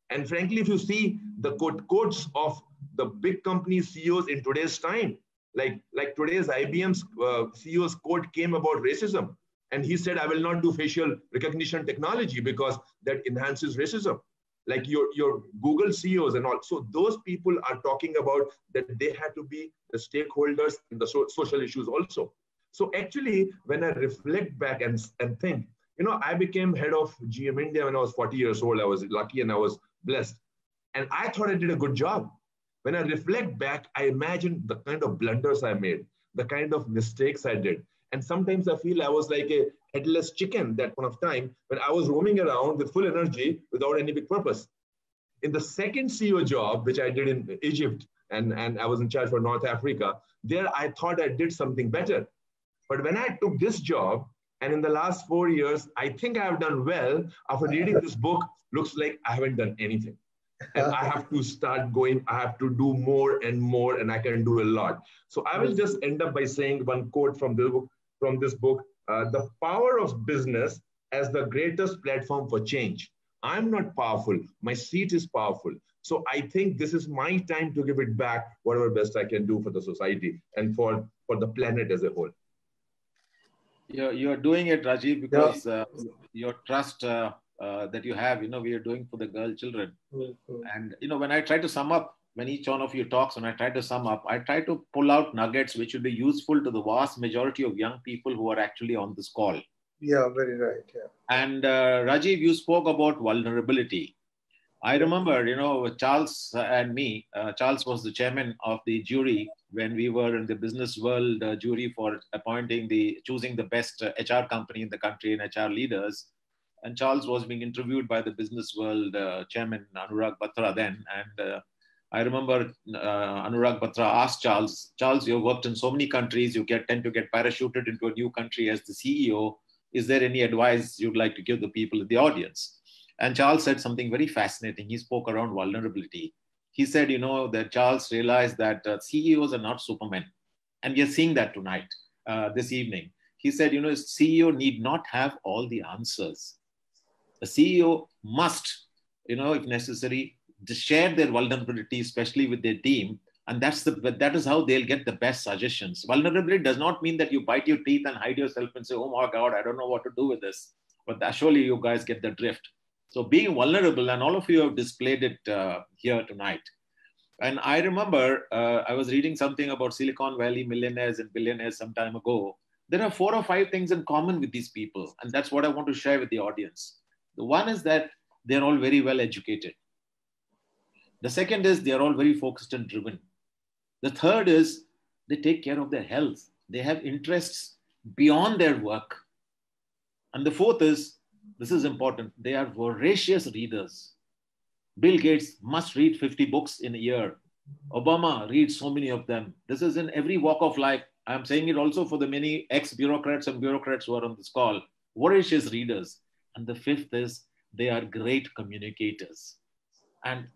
H: And frankly, if you see the quotes of the big company CEOs in today's time, like today's IBM's CEO's quote came about racism. And he said, I will not do facial recognition technology because that enhances racism. Like your Google CEOs and all. So those people are talking about that they have to be the stakeholders in the social issues also. So actually, when I reflect back and think, I became head of GM India when I was 40 years old. I was lucky and I was blessed. And I thought I did a good job. When I reflect back, I imagine the kind of blunders I made, the kind of mistakes I did. And sometimes I feel I was like a headless chicken that point of time when I was roaming around with full energy without any big purpose. In the second CEO job, which I did in Egypt, and I was in charge for North Africa, there I thought I did something better. But when I took this job, and in the last 4 years, I think I have done well. After reading this book, looks like I haven't done anything. And I have to start going, I have to do more and more, and I can do a lot. So I will just end up by saying one quote from this book, the power of business as the greatest platform for change. I'm not powerful, my seat is powerful. So I think this is my time to give it back, whatever best I can do for the society and for the planet as a whole.
C: You're doing it, Rajiv, because your trust that you have, we are doing for the girl children. And, when I try to sum up, when each one of you talks, when I try to sum up, I try to pull out nuggets which will be useful to the vast majority of young people who are actually on this call.
B: Yeah, very right. Yeah.
C: And Rajiv, you spoke about vulnerability. I remember, Charles and me, Charles was the chairman of the jury when we were in the business world jury for choosing the best HR company in the country and HR leaders. And Charles was being interviewed by the business world chairman, Anurag Batra then. And I remember Anurag Batra asked Charles, you worked in so many countries, you tend to get parachuted into a new country as the CEO. Is there any advice you'd like to give the people in the audience? And Charles said something very fascinating. He spoke around vulnerability. He said, that Charles realized that CEOs are not supermen. And we are seeing that tonight, this evening. He said, a CEO need not have all the answers. A CEO must, if necessary, share their vulnerability, especially with their team. And that is how they'll get the best suggestions. Vulnerability does not mean that you bite your teeth and hide yourself and say, oh my God, I don't know what to do with this. But surely you guys get the drift. So being vulnerable, and all of you have displayed it here tonight. And I remember I was reading something about Silicon Valley millionaires and billionaires some time ago. There are 4 or 5 things in common with these people. And that's what I want to share with the audience. The one is that they're all very well educated. The second is they're all very focused and driven. The third is they take care of their health. They have interests beyond their work. And the fourth is, this is important, they are voracious readers. Bill Gates must read 50 books in a year. Obama reads so many of them. This is in every walk of life. I'm saying it also for the many ex-bureaucrats and bureaucrats who are on this call. Voracious readers. And the fifth is they are great communicators. And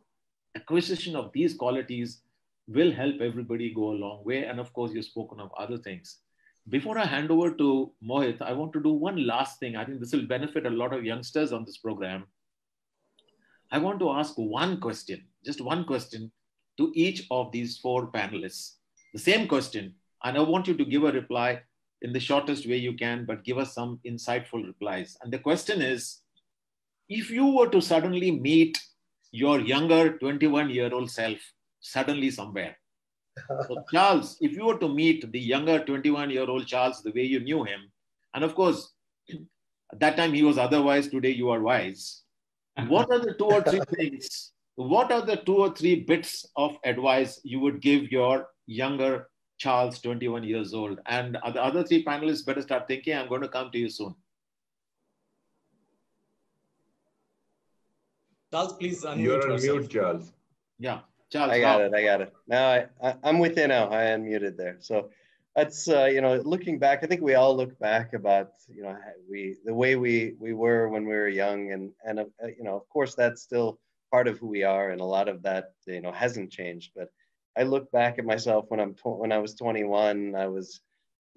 C: acquisition of these qualities will help everybody go a long way. And of course, you've spoken of other things. Before I hand over to Mohit, I want to do one last thing. I think this will benefit a lot of youngsters on this program. I want to ask one question, just one question to each of these 4 panelists. The same question, and I want you to give a reply in the shortest way you can, but give us some insightful replies. And the question is, if you were to suddenly meet your younger 21-year-old self suddenly somewhere, so Charles, if you were to meet the younger 21-year-old Charles the way you knew him, and of course, at that time he was otherwise, today you are wise. What are the 2 or 3 things, what are the 2 or 3 bits of advice you would give your younger Charles, 21 years old? And the other 3 panelists better start thinking. I'm going to come to you soon.
A: Charles, please unmute
H: You're on
A: yourself.
H: mute, Charles.
C: Yeah. Charles,
D: I got it. Now I'm with you now. I unmuted there. So that's, looking back, I think we all look back about, the way we were when we were young. And of course, that's still part of who we are. And a lot of that, hasn't changed. But I look back at myself when I was 21, I was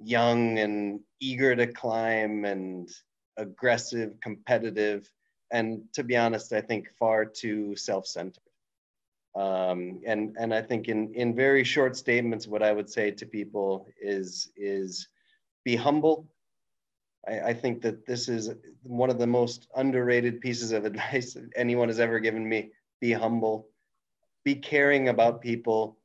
D: young and eager to climb and aggressive, competitive. And to be honest, I think far too self-centered. And I think in very short statements, what I would say to people is be humble. I think that this is one of the most underrated pieces of advice anyone has ever given me. Be humble, be caring about people,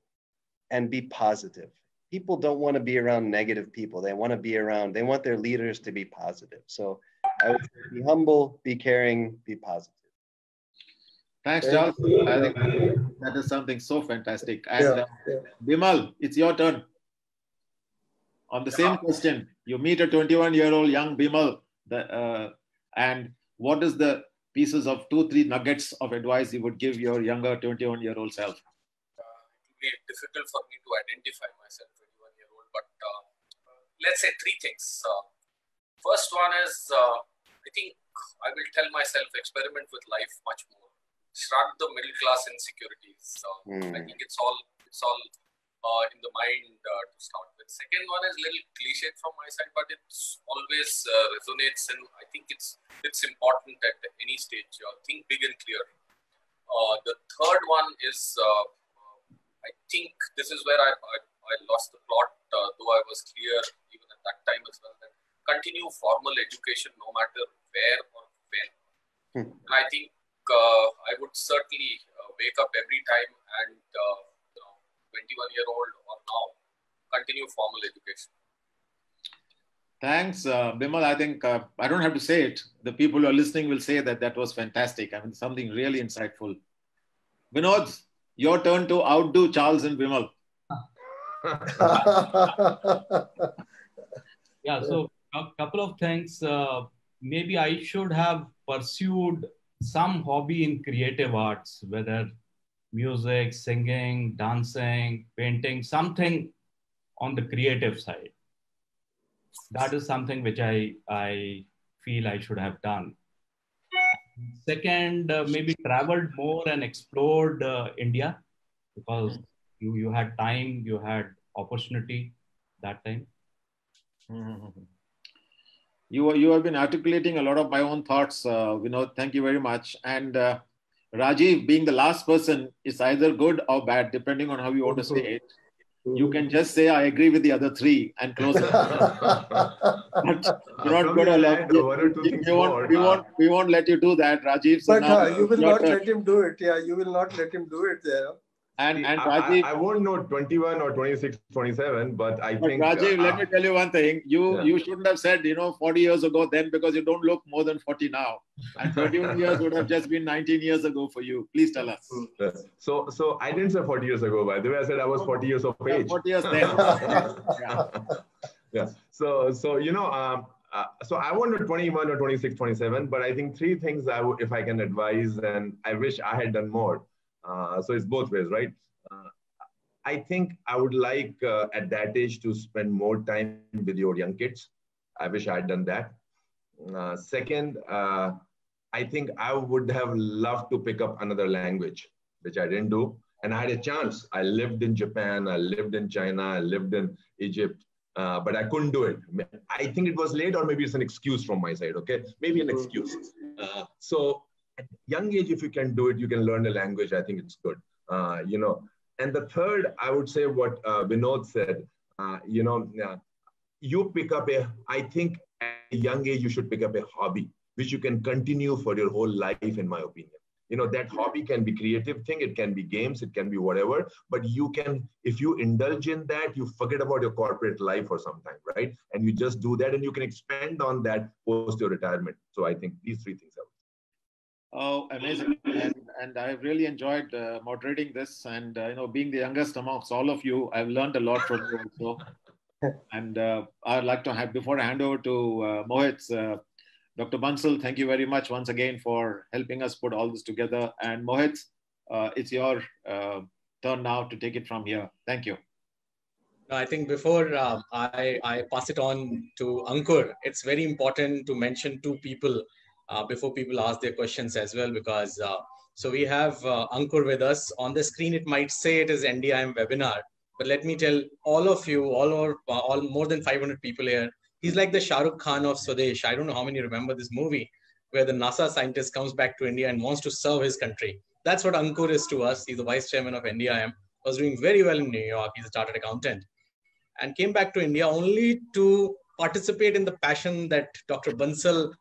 D: and be positive. people don't want to be around negative people. They want their leaders to be positive. So I would say be humble, be caring, be positive.
C: Thanks, Charles. I think that is something so fantastic. And Bimal, it's your turn. On the same question, you meet a 21-year-old young Bimal, and what is the pieces of 2-3 nuggets of advice you would give your younger 21-year-old self?
E: It would be difficult for me to identify myself 21-year-old, but let's say 3 things. First one is, I think I will tell myself, experiment with life much more. Shrug the middle class insecurities. I think it's all in the mind to start with. Second one is a little cliched from my side, but it always resonates, and I think it's important at any stage. Think big and clear. The third one is, I think this is where I lost the plot, though I was clear even at that time as well, that continue formal education no matter where or when. And I think I would certainly wake up every time and 21-year-old or now, continue formal education.
C: Thanks, Bimal. I think I don't have to say it. The people who are listening will say that was fantastic. I mean, something really insightful. Vinod, your turn to outdo Charles and Bimal.
F: Yeah, so a couple of things. Maybe I should have pursued some hobby in creative arts, whether music, singing, dancing, painting, something on the creative side. That is something which I feel I should have done. Second, maybe traveled more and explored India, because you had time, you had opportunity that time.
C: You have been articulating a lot of my own thoughts, Vinod. Thank you very much. And Rajiv, being the last person, is either good or bad, depending on how you want to say it. You can just say, I agree with the other 3 and close it. But you're not going to we won't let you do that, Rajiv. So
B: but
C: now
B: you will not let him do it. Yeah, you will not let him do it there.
C: And Rajiv,
H: I won't know 21 or 26, 27, but I think...
C: Rajiv, let me tell you one thing. You shouldn't have said, 40 years ago then, because you don't look more than 40 now. And 31 years would have just been 19 years ago for you. Please tell us.
H: So I didn't say 40 years ago, by the way. I said I was 40 years of age.
C: 40 years then.
H: Yeah. So so I won't know 21 or 26, 27, but I think 3 things if I can advise, and I wish I had done more. So it's both ways, right? I think I would like at that age to spend more time with your young kids. I wish I had done that. Second, I think I would have loved to pick up another language, which I didn't do. And I had a chance. I lived in Japan, I lived in China, I lived in Egypt, but I couldn't do it. I think it was late, or maybe it's an excuse from my side, okay? Maybe an excuse. So at young age, if you can do it, you can learn a language. I think it's good, And the third, I would say what Vinod said, you pick up I think at a young age, you should pick up a hobby, which you can continue for your whole life, in my opinion. That hobby can be creative thing. It can be games. It can be whatever. But you can, if you indulge in that, you forget about your corporate life for some time, right? And you just do that, and you can expand on that post your retirement. So I think these 3 things are.
C: Oh, amazing. And I've really enjoyed moderating this. And, being the youngest amongst all of you, I've learned a lot from you also. And I'd like to before I hand over to Mohit, Dr. Bansal, thank you very much once again for helping us put all this together. And Mohit, it's your turn now to take it from here. Thank you.
A: I think before I pass it on to Ankur, it's very important to mention 2 people before people ask their questions as well, because so we have Ankur with us. On the screen, it might say it is NDIM webinar, but let me tell all of you, all more than 500 people here, he's like the Shah Rukh Khan of Swadesh. I don't know how many remember this movie where the NASA scientist comes back to India and wants to serve his country. That's what Ankur is to us. He's the vice chairman of NDIM, was doing very well in New York. He's a chartered accountant and came back to India only to participate in the passion that Dr. Bansal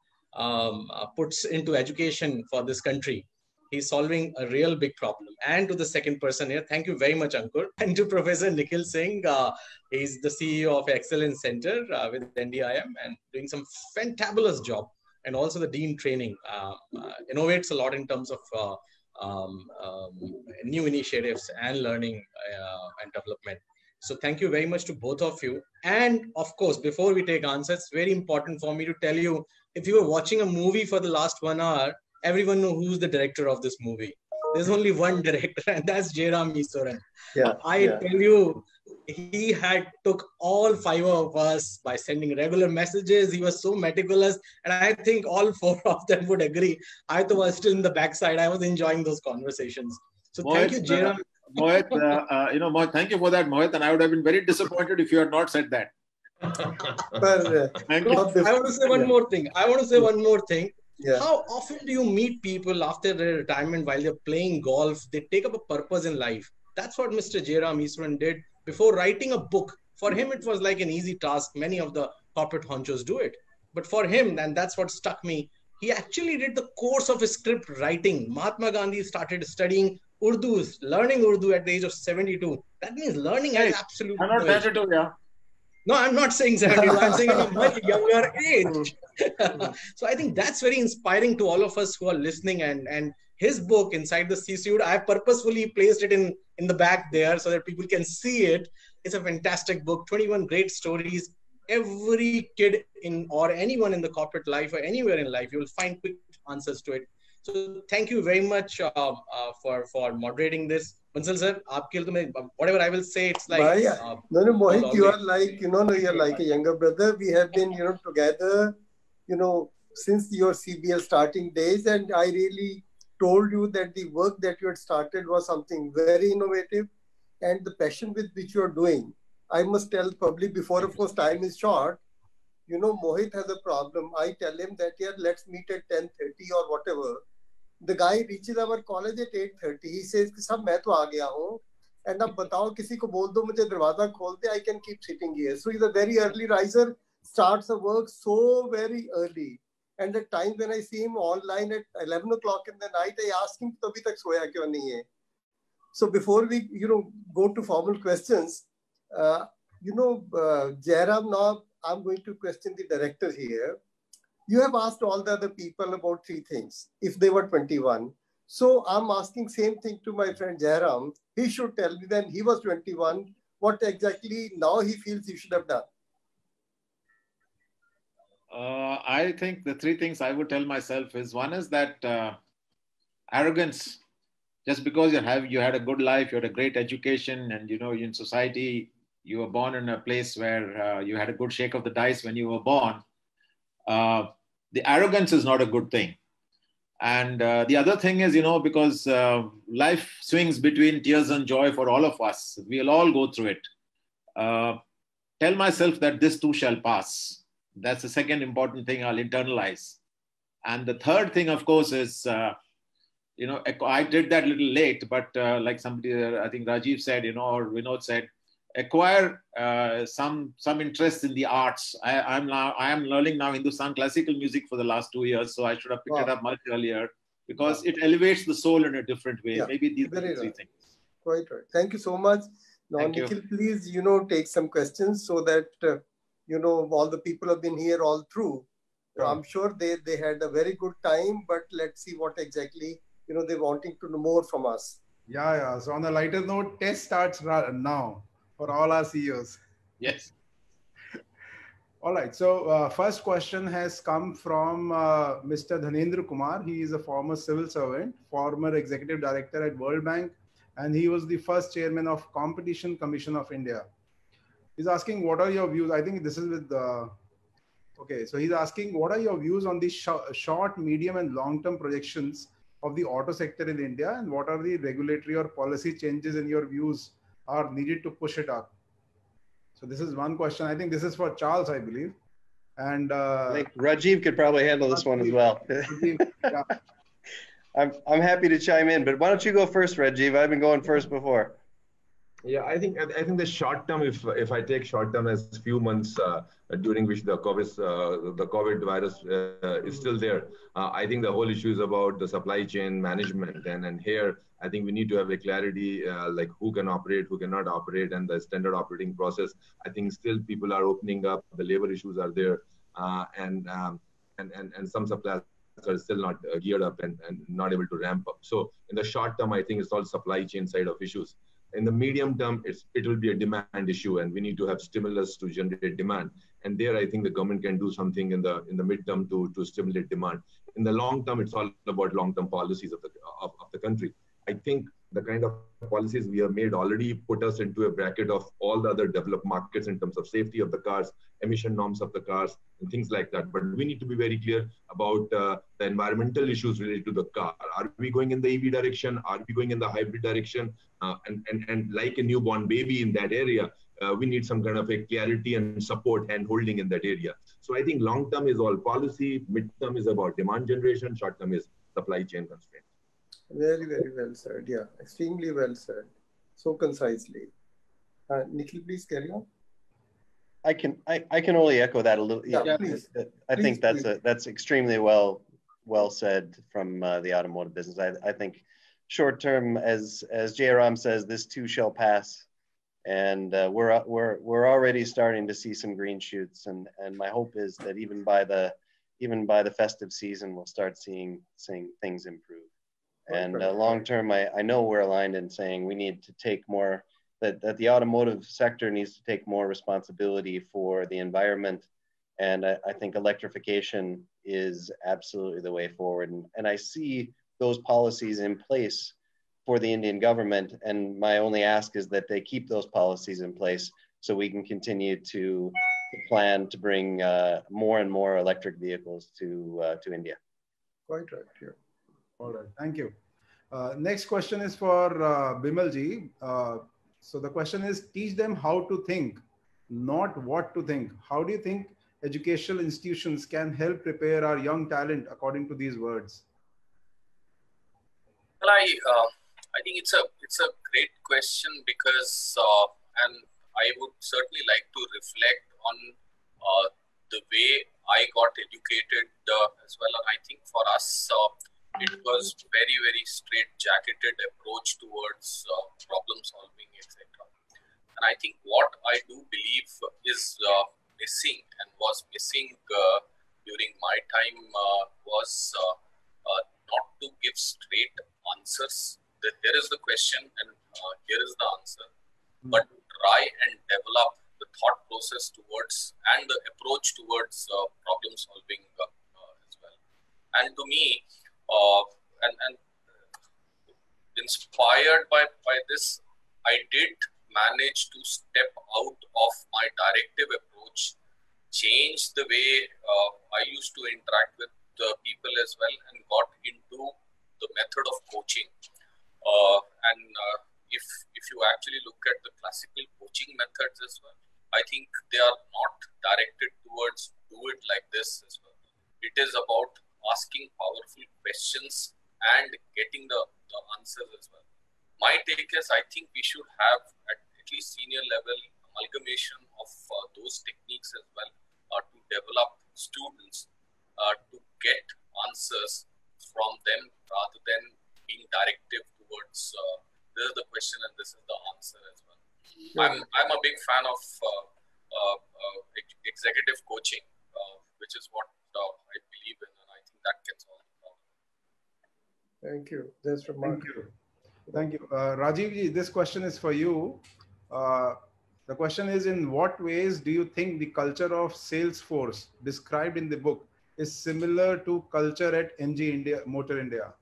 A: puts into education for this country. He's solving a real big problem. And to the second person here, thank you very much, Ankur. And to Professor Nikhil Singh, he's the CEO of Excellence Center with NDIM and doing some fantabulous job. And also the Dean training innovates a lot in terms of new initiatives and learning and development. So thank you very much to both of you. And of course, before we take answers, it's very important for me to tell you, if you were watching a movie for the last 1 hour, everyone knows who's the director of this movie. There's only one director, and that's Jairam Easwaran. I tell you, he had took all 5 of us by sending regular messages. He was so meticulous, and I think all 4 of them would agree. I was still in the backside. I was enjoying those conversations. So Mohit, thank you, Jairam.
C: Mohit, Mohit, thank you for that, Mohit. And I would have been very disappointed if you had not said that.
A: Thank you. I want to say one more thing. Yeah. How often do you meet people after their retirement while they're playing golf? They take up a purpose in life. That's what Mr. Jairam Easwaran did before writing a book. For him, it was like an easy task. Many of the corporate honchos do it. But for him, and that's what struck me, he actually did the course of script writing. Mahatma Gandhi started studying Urdu, learning Urdu at the age of 72. That means learning has absolutely
C: I'm not 72, yeah.
A: No, I'm not saying 72. I'm saying at a much younger age. So I think that's very inspiring to all of us who are listening. And his book, Inside the C-Suite, I purposefully placed it in the back there so that people can see it. It's a fantastic book, 21 great stories. Every kid or anyone in the corporate life or anywhere in life, you will find quick answers to it. So thank you very much for moderating this. Bansal sir, whatever I will say, it's like...
B: No, Mohit, you are like, you're like a younger brother. We have been, together, since your CBL starting days. And I really told you that the work that you had started was something very innovative. And the passion with which you are doing, I must tell public before, of course, time is short. Mohit has a problem. I tell him that, let's meet at 10:30 or whatever. The guy reaches our college at 8:30. He says, "Sab, main to aa gaya hu. And ab batao, kisi ko bol do, mujhe darwaza khol de. I can keep sitting here." So he's a very early riser, starts the work so very early. And the time when I see him online at 11 o'clock in the night, I ask him, "Tabhi tak soya kyun nahi hai?" So before we, go to formal questions, Jairam, now I'm going to question the director here. You have asked all the other people about 3 things, if they were 21. So I'm asking same thing to my friend Jairam. He should tell me when he was 21, what exactly now he feels he should have done.
C: I think the 3 things I would tell myself is, one is that arrogance. Just because you had a good life, you had a great education, and in society, you were born in a place where you had a good shake of the dice when you were born. The arrogance is not a good thing. And the other thing is, because life swings between tears and joy for all of us. We'll all go through it. Tell myself that this too shall pass. That's the second important thing I'll internalize. And the third thing, of course, is, I did that a little late, but like somebody, I think Rajiv said, or Vinod said, acquire some interest in the arts. I am learning now Hindustan classical music for the last 2 years, so I should have picked it up much earlier, because it elevates the soul in a different way. Maybe these are the 3 things.
B: Quite right. Thank you so much. Now, Nikhil, please, take some questions so that, all the people have been here all through. I'm sure they had a very good time, but let's see what exactly, they're wanting to know more from us.
I: Yeah. So on a lighter note, test starts now for all our CEOs.
C: Yes.
I: All right. So first question has come from Mr. Dhanendra Kumar. He is a former civil servant, former executive director at World Bank, and he was the first chairman of Competition Commission of India. He's asking, what are your views? I think this is with okay. So he's asking, what are your views on the short, medium, and long-term projections of the auto sector in India, and what are the regulatory or policy changes in your views are needed to push it up? So this is one question. I think this is for Charles, I believe. And
D: I think Rajiv could probably handle this one as well.
I: Yeah.
D: I'm happy to chime in, but why don't you go first, Rajiv? I've been going first before.
H: Yeah, I think the short term, if I take short term as few months during which the COVID virus is still there, I think the whole issue is about the supply chain management, and here I think we need to have a clarity like who can operate, who cannot operate, and the standard operating process. I think still people are opening up, the labor issues are there, and some suppliers are still not geared up and not able to ramp up. So in the short term, I think it's all supply chain side of issues. In the medium term, it will be a demand issue, and we need to have stimulus to generate demand. And there, I think the government can do something in the midterm to stimulate demand. In the long term, it's all about long-term policies of the country. I think the kind of policies we have made already put us into a bracket of all the other developed markets in terms of safety of the cars, emission norms of the cars, and things like that. But we need to be very clear about the environmental issues related to the car. Are we going in the EV direction? Are we going in the hybrid direction? And like a newborn baby in that area, we need some kind of a clarity and support and holding in that area. So I think long term is all policy, mid term is about demand generation, short term is supply chain constraints.
B: Very, very well said. Yeah, extremely well said. So concisely. Nikhil, please carry on.
D: I can only echo that a little.
B: Yeah, please.
D: I think that's extremely well said from the automotive business. I think short term, as Jairam says, this too shall pass, and we're already starting to see some green shoots, and my hope is that even by the festive season, we'll start seeing things improve. And long term, I know we're aligned in saying we need to take more, that the automotive sector needs to take more responsibility for the environment. And I think electrification is absolutely the way forward. And I see those policies in place for the Indian government. And my only ask is that they keep those policies in place so we can continue to plan to bring more and more electric vehicles to India.
B: Quite right, yeah.
I: All right, thank you. Next question is for Bimalji. So the question is, teach them how to think, not what to think. How do you think educational institutions can help prepare our young talent according to these words?
E: Well, I think it's a great question because, and I would certainly like to reflect on the way I got educated as well. And I think for us, it was very, very straight-jacketed approach towards problem solving, etc. And I think what I do believe is missing and was missing during my time was not to give straight answers. Here is the question and here is the answer, but try and develop the thought process towards and the approach towards problem solving as well. And to me, and inspired by this, I did manage to step out of my directive approach, change the way I used to interact with people as well, and got into the method of coaching. If you actually look at the classical coaching methods as well, I think they are not directed towards do it like this as well. It is about asking powerful questions and getting the answers as well. My take is I think we should have at least senior level amalgamation of those techniques as well to develop students to get answers from them rather than being directive towards this is the question and this is the answer as well. I'm a big fan of executive coaching, which is what I believe in, and I think that can solve the problem.
B: Thank you. That's remarkable.
I: Thank you. Rajiv, this question is for you. The question is, in what ways do you think the culture of Salesforce described in the book is similar to culture at MG India, Motor India?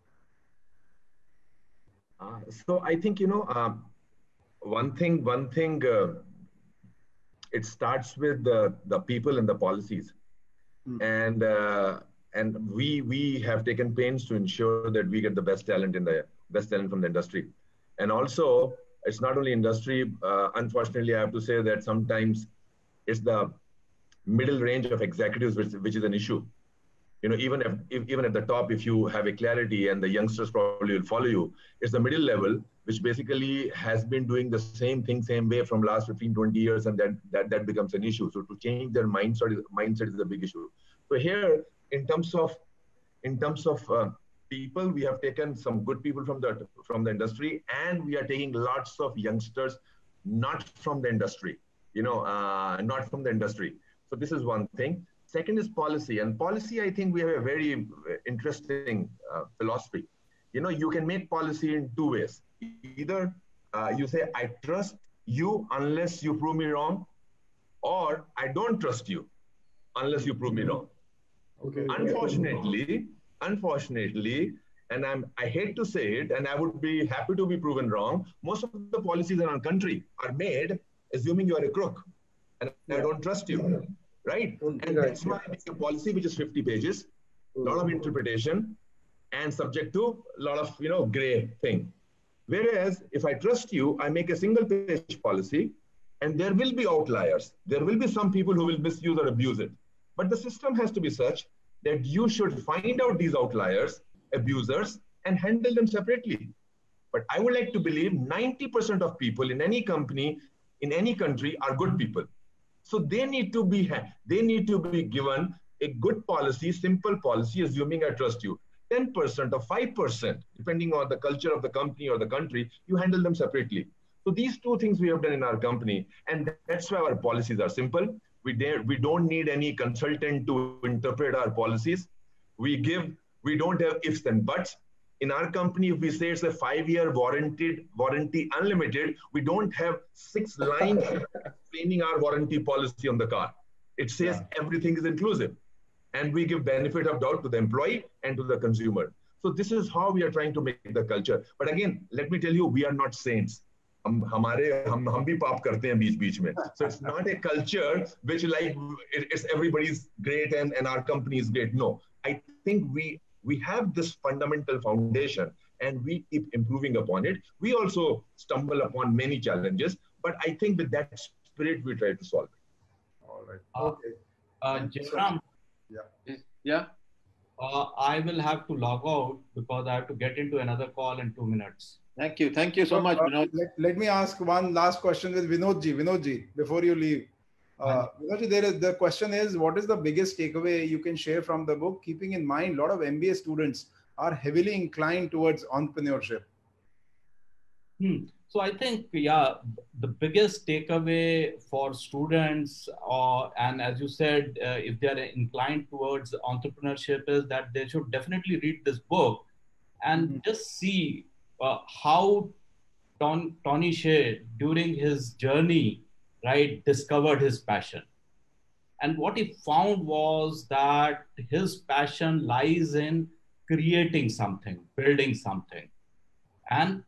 H: So I think, one thing, it starts with the people and the policies. And we have taken pains to ensure that we get the best talent from the industry. And also, it's not only industry. Unfortunately, I have to say that sometimes it's the middle range of executives which is an issue. even at the top, if you have a clarity and the youngsters probably will follow you, it's the middle level, which basically has been doing the same thing, same way from last 15, 20 years, and that becomes an issue. So to change their mindset is a big issue. So here, in terms of people, we have taken some good people from the industry, and we are taking lots of youngsters not from the industry, not from the industry. So this is one thing. Second is policy. And policy, I think we have a very interesting philosophy. You can make policy in two ways. Either you say, I trust you unless you prove me wrong, or I don't trust you unless you prove me wrong.
I: Okay.
H: Unfortunately, and I hate to say it, and I would be happy to be proven wrong, most of the policies in our country are made assuming you are a crook, and I don't trust you. Right? And that's why I make a policy which is 50 pages, a lot of interpretation, and subject to a lot of, gray thing. Whereas if I trust you, I make a single page policy, and there will be outliers. There will be some people who will misuse or abuse it. But the system has to be such that you should find out these outliers, abusers, and handle them separately. But I would like to believe 90% of people in any company, in any country are good people. So they need to be given a good policy, simple policy, assuming I trust you. 10% or 5%, depending on the culture of the company or the country, you handle them separately. So these two things we have done in our company, and that's why our policies are simple. We don't need any consultant to interpret our policies. We don't have ifs and buts. In our company, if we say it's a 5-year warranty unlimited, we don't have 6 lines explaining our warranty policy on the car. It says everything is inclusive. And we give benefit of doubt to the employee and to the consumer. So this is how we are trying to make the culture. But again, let me tell you, we are not saints. हम भी पाप करते हैं बीच में. So it's not a culture which it's everybody's great and our company is great. No, I think we have this fundamental foundation and we keep improving upon it. We also stumble upon many challenges, but I think with that spirit, we try to solve it.
I: All right. Okay.
F: Jairam,
C: Yeah.
F: I will have to log out because I have to get into another call in 2 minutes.
C: Thank you so much, Vinod.
I: Let me ask one last question with Vinodji, before you leave. Vinodji, the question is, what is the biggest takeaway you can share from the book, keeping in mind a lot of MBA students are heavily inclined towards entrepreneurship?
F: So I think, the biggest takeaway for students, and as you said, if they are inclined towards entrepreneurship, is that they should definitely read this book and just see how Tony Hsieh, during his journey, right, discovered his passion. And what he found was that his passion lies in creating something, building something. And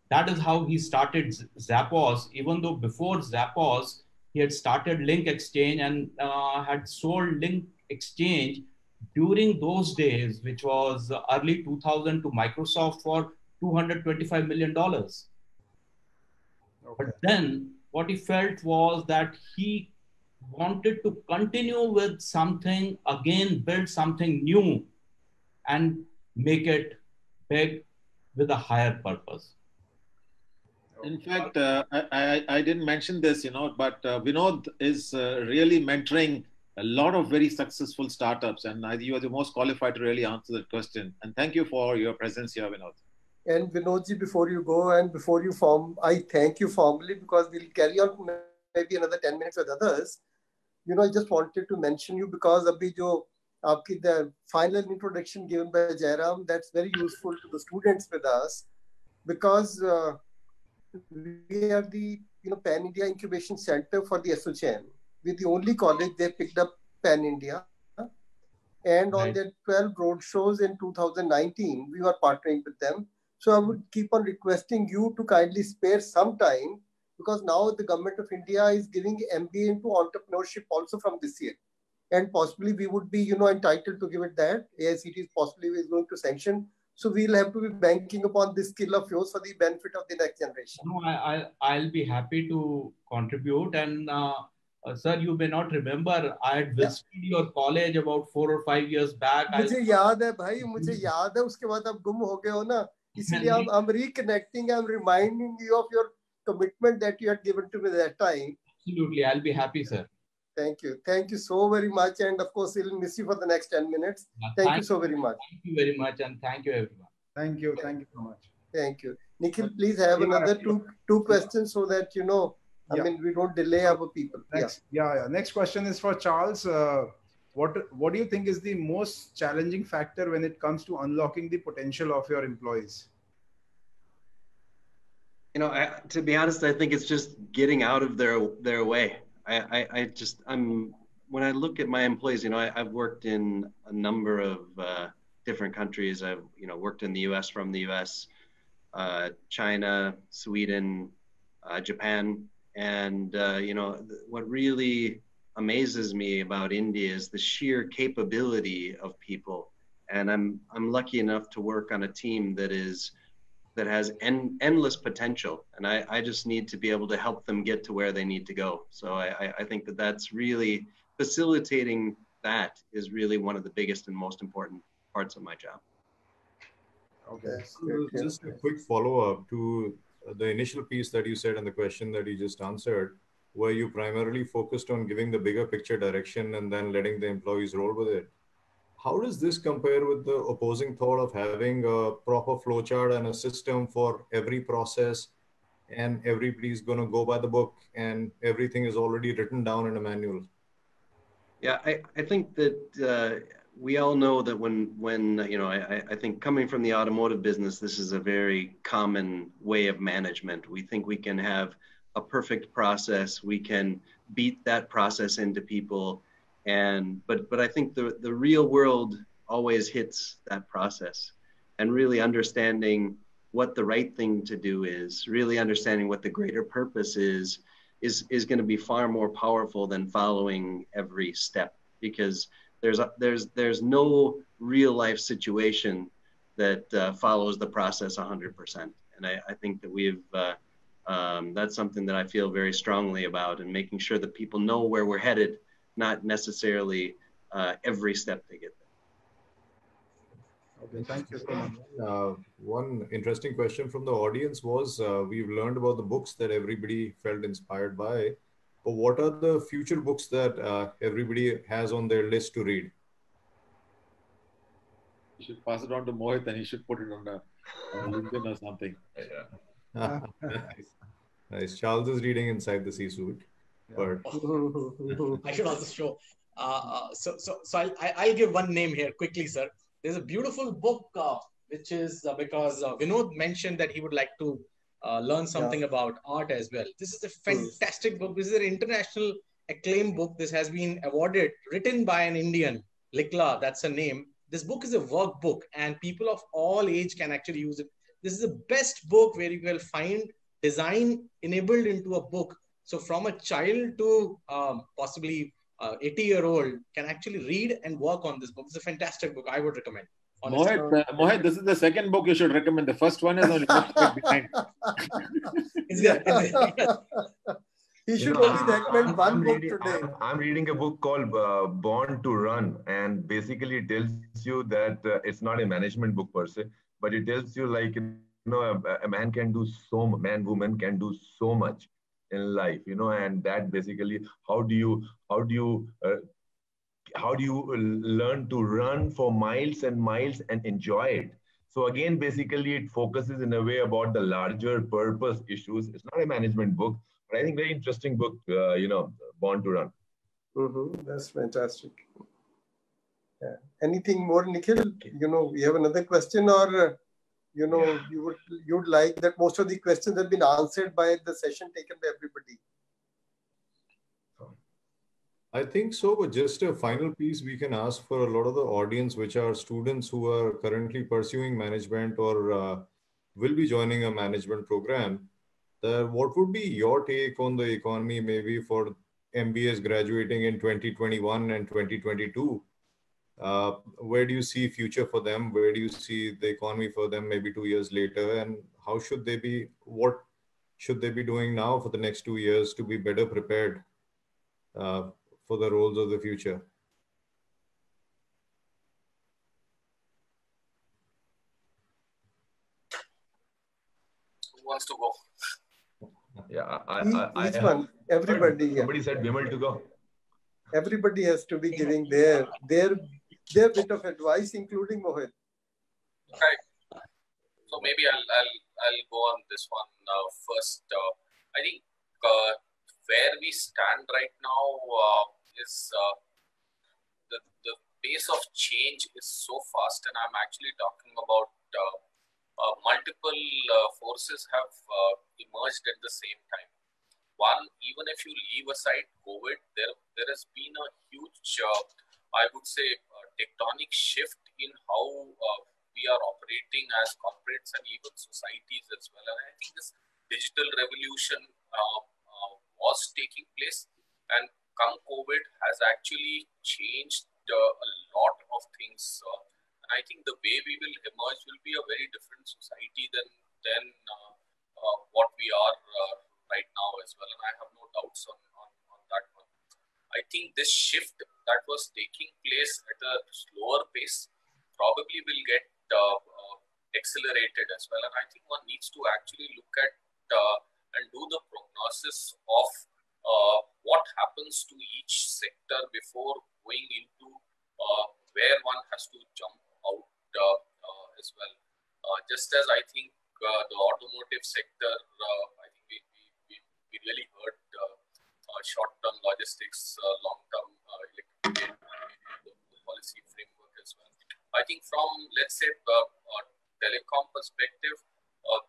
F: that is how he started Zappos, even though before Zappos, he had started Link Exchange and had sold Link Exchange during those days, which was early 2000, to Microsoft for $225 million. Okay. But then what he felt was that he wanted to continue with something, again, build something new and make it big with a higher purpose.
C: In fact, I didn't mention this, but Vinod is really mentoring a lot of very successful startups, and you are the most qualified to really answer that question. And thank you for your presence here, Vinod.
B: And Vinodji, before you go and before you form, I thank you formally, because we'll carry on maybe another 10 minutes with others. I just wanted to mention you because the final introduction given by Jairam, that's very useful to the students with us, because we are the Pan India Incubation Center for the ASSOCHAM. We're the only college they picked up Pan India. And on their 12 roadshows in 2019, we were partnering with them. So I would keep on requesting you to kindly spare some time, because now the government of India is giving MBA into entrepreneurship also from this year. And possibly we would be, entitled to give it that. AICT possibly is going to sanction. So we'll have to be banking upon this skill of yours for the benefit of the next generation.
F: No, I'll be happy to contribute. And Sir, you may not remember, I had visited your college about 4 or 5 years back.
B: मुझे याद है भाई, मुझे याद है. उसके बाद आप गुम हो गए हो ना, इसलिए I'm reconnecting, I'm reminding you of your commitment that you had given to me that time.
F: Absolutely, I'll be happy, sir.
B: Thank you so very much, and of course we'll miss you for the next 10 minutes. Thank you so very much.
F: Thank you very much, and thank you everyone.
I: Thank you so much.
B: Thank you. Nikhil, please have another two questions so that I mean, we don't delay our people.
I: Next question is for Charles. What do you think is the most challenging factor when it comes to unlocking the potential of your employees?
D: To be honest, I think it's just getting out of their way. When I look at my employees, I've worked in a number of different countries. I've worked in the US, from the US, China, Sweden, Japan, and what really amazes me about India is the sheer capability of people. And I'm lucky enough to work on a team that has endless potential, and I just need to be able to help them get to where they need to go. So I think that's really facilitating. That is really one of the biggest and most important parts of my job.
I: Okay.
J: So just a quick follow-up to the initial piece that you said and the question that you just answered, where you primarily focused on giving the bigger picture direction and then letting the employees roll with it. How does this compare with the opposing thought of having a proper flowchart and a system for every process, and everybody's going to go by the book and everything is already written down in a manual?
D: Yeah, I think that we all know that when I think coming from the automotive business, this is a very common way of management. We think we can have a perfect process. We can beat that process into people. But I think the real world always hits that process, and really understanding what the right thing to do is, really understanding what the greater purpose is going to be far more powerful than following every step, because there's no real life situation that follows the process 100%. And I think that that's something that I feel very strongly about, and making sure that people know where we're headed, not necessarily every step they get there.
I: Okay, thank you so much.
J: One interesting question from the audience was, we've learned about the books that everybody felt inspired by, but what are the future books that everybody has on their list to read?
C: You should pass it on to Mohit, and he should put it on LinkedIn or something.
J: Nice. Charles is reading Inside the C-Suite. But
A: I should also show. So I'll give one name here quickly, sir. There's a beautiful book, which is because Vinod mentioned that he would like to learn something about art as well. This is a fantastic book. This is an international acclaimed book. This has been awarded, written by an Indian, Likla, that's her name. This book is a workbook, and people of all age can actually use it. This is the best book where you will find design enabled into a book. So from a child to possibly 80-year-old can actually read and work on this book. It's a fantastic book. I would recommend.
C: Mohit, this is the second book you should recommend. The first one is on behind.
B: He should only recommend one book today.
H: I'm reading a book called Born to Run, and basically it tells you that it's not a management book per se, but it tells you a man can do woman can do so much in life, and that basically how do you learn to run for miles and miles and enjoy it. So again, basically it focuses in a way about the larger purpose issues. It's not a management book, but I think very interesting book, Born to Run.
B: That's fantastic. Yeah. Anything more, Nikhil? We have another question, or you'd like that most of the questions have been answered by the session taken by everybody?
J: I think so, but just a final piece we can ask for a lot of the audience, which are students who are currently pursuing management or will be joining a management program. What would be your take on the economy, maybe for MBAs graduating in 2021 and 2022? Where do you see future for them? Where do you see the economy for them maybe 2 years later? And what should they be doing now for the next 2 years to be better prepared? for the roles of the future?
E: Who wants to go?
H: Yeah,
B: Each one, everybody. Yeah.
H: Somebody said Vimal to go.
B: Everybody has to be giving their bit of advice, including Mohit.
E: Right. So maybe I'll go on this one first. I think where we stand right now is the pace of change is so fast, and I'm actually talking about multiple forces have emerged at the same time. One, even if you leave aside COVID, there has been a huge, I would say, tectonic shift in how we are operating as corporates and even societies as well. And I think this digital revolution was taking place, and come COVID has actually changed a lot of things. And I think the way we will emerge will be a very different society than what we are right now as well. And I have no doubts on that one. I think this shift that was taking place at a slower pace probably will get accelerated as well. And I think one needs to actually look at and do the prognosis of what happens to each sector before going into where one has to jump out as well. Just as I think the automotive sector, I think we really heard short-term logistics, long-term policy framework as well. I think from, let's say, telecom perspective, a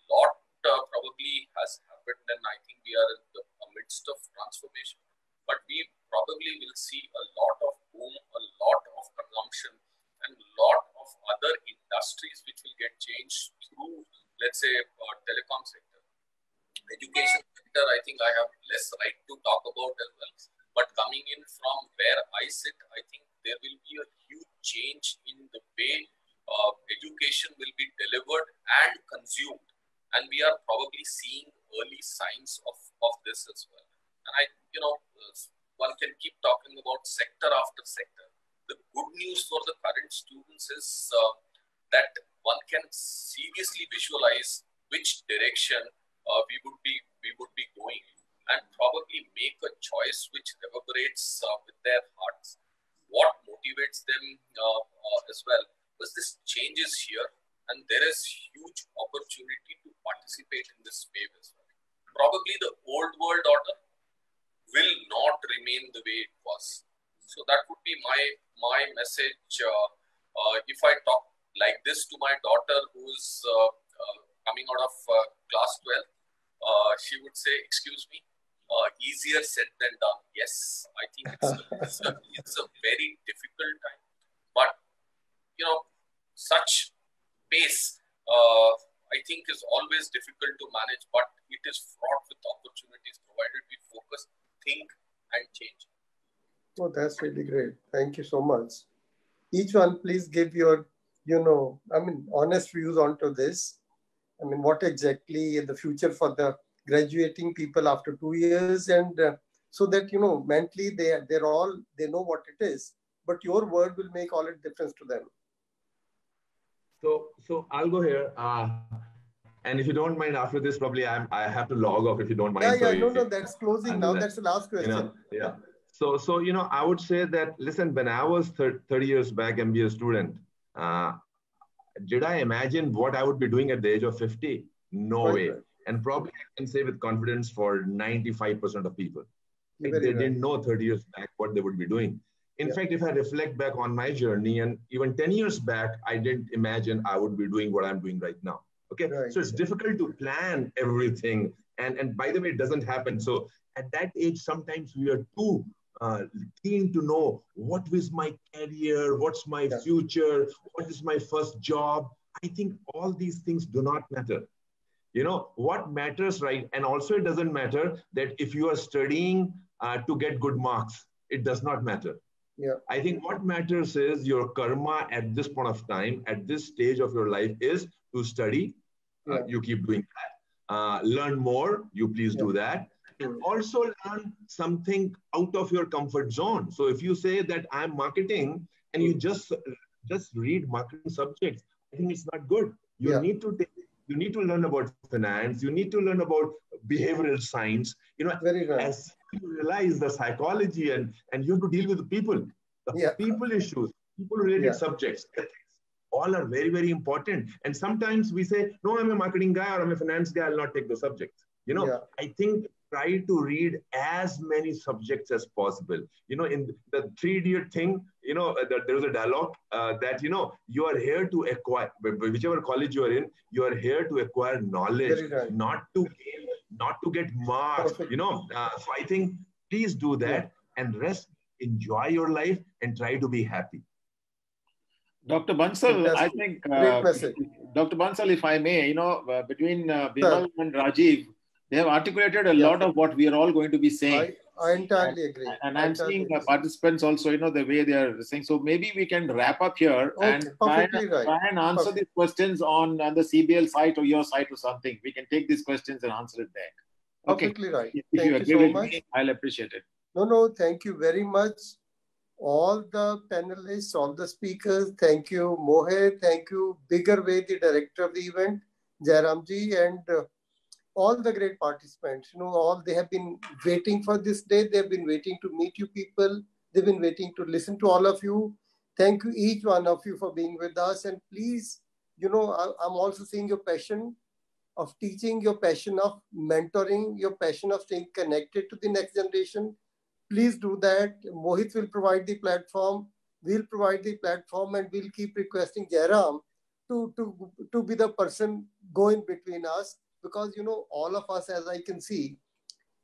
E: lot probably has happened, and I think we are in the midst of transformation. But we probably will see a lot of boom, a lot of consumption, and a lot of other industries which will get changed through, let's say, telecom sector. Education sector, I think I have less right to talk about as well. But coming in from where I sit, I think there will be a huge change in the way education will be delivered and consumed. And we are probably seeing early signs of this as well. And one can keep talking about sector after sector. The good news for the current students is that one can seriously visualize which direction we would be going, and probably make a choice which reverberates with their hearts. What motivates them as well, because this change is here, and there is huge opportunity to participate in this wave as well. Probably the old world order will not remain the way it was. So that would be my message. If I talk like this to my daughter, who's coming out of class 12, she would say, "Excuse me, easier said than done." Yes, I think it's a very difficult time. But such pace, I think, is always difficult to manage. But it is fraught with opportunities, provided we focus, think, and change.
B: Oh, that's really great. Thank you so much. Each one, please give your, honest views onto this. What exactly is the future for the graduating people after 2 years, and so that, mentally they know what it is, but your word will make all the difference to them.
H: So I'll go here. And if you don't mind, after this, probably I have to log off if you don't mind.
B: No, that's closing now. That's the last question.
H: So I would say that, listen, when I was 30 years back MBA student, did I imagine what I would be doing at the age of 50? No way. Right. And probably I can say with confidence for 95% of people. They didn't know 30 years back what they would be doing. In fact, if I reflect back on my journey, and even 10 years back, I didn't imagine I would be doing what I'm doing right now. Okay. Right. So it's difficult to plan everything. And by the way, it doesn't happen. So at that age, sometimes we are too keen to know what is my career, what's my future, what is my first job. I think all these things do not matter. What matters, right? And also it doesn't matter that if you are studying to get good marks, it does not matter. I think what matters is your karma at this point of time, at this stage of your life, is to study. You keep doing that. Learn more, you please do that. and also learn something out of your comfort zone. So if you say that I'm marketing and you just read marketing subjects, I think it's not good. You need to learn about finance. You need to learn about behavioral science.
B: Very right.
H: As you realize the psychology and you have to deal with the people, people issues, people related subjects. All are very, very important. And sometimes we say, no, I'm a marketing guy or I'm a finance guy, I'll not take those subjects. I think try to read as many subjects as possible. In the 3 Idiot thing, there was a dialogue that, you are here to acquire, whichever college you are in, you are here to acquire knowledge, not to get marks, So I think please do that and rest, enjoy your life and try to be happy.
C: Dr. Bansal, I think, Dr. Bansal, if I may, between Bimal and Rajiv, they have articulated a lot of what we are all going to be saying.
B: I entirely agree.
C: And I'm seeing participants also, the way they are saying. So maybe we can wrap up here and try and answer these questions on the CBL site or your site or something. We can take these questions and answer it there. Okay.
B: Perfectly right.
C: If you agree with me, I'll appreciate it.
B: No, thank you very much. All the panelists, all the speakers, thank you, Mohit, thank you, Bigger Way, the director of the event, Jairamji, and all the great participants. They have been waiting for this day. They've been waiting to meet you people. They've been waiting to listen to all of you. Thank you, each one of you, for being with us. And please, I'm also seeing your passion of teaching, your passion of mentoring, your passion of staying connected to the next generation. Please do that. Mohit will provide the platform. We'll provide the platform, and we'll keep requesting Jairam to be the person going between us, because all of us, as I can see,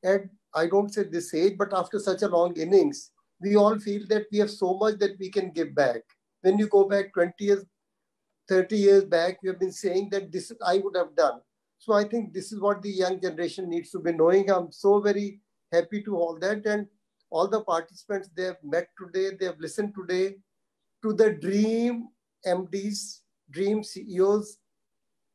B: and I don't say this age, but after such a long innings, we all feel that we have so much that we can give back. When you go back 20 years, 30 years back, we have been saying that this I would have done. So I think this is what the young generation needs to be knowing. I'm so very happy to all that. And all the participants, they have met today, they have listened today to the dream MDs, dream CEOs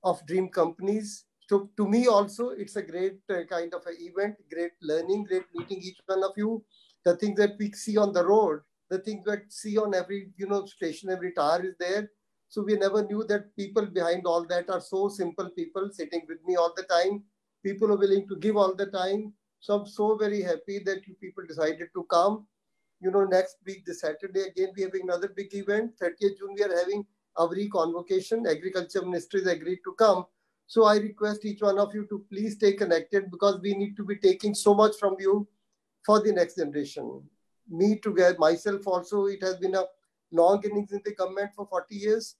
B: of dream companies. So to me also, it's a great kind of an event, great learning, great meeting each one of you. The things that we see on the road, the things that we see on every station, every tower is there. So we never knew that people behind all that are so simple people sitting with me all the time. People are willing to give all the time. So I'm so very happy that you people decided to come. Next week, this Saturday, again, we are having another big event. 30th June, we are having our convocation. Agriculture Ministry has agreed to come. So I request each one of you to please stay connected, because we need to be taking so much from you for the next generation. Me together, myself also, it has been a long innings in the government for 40 years.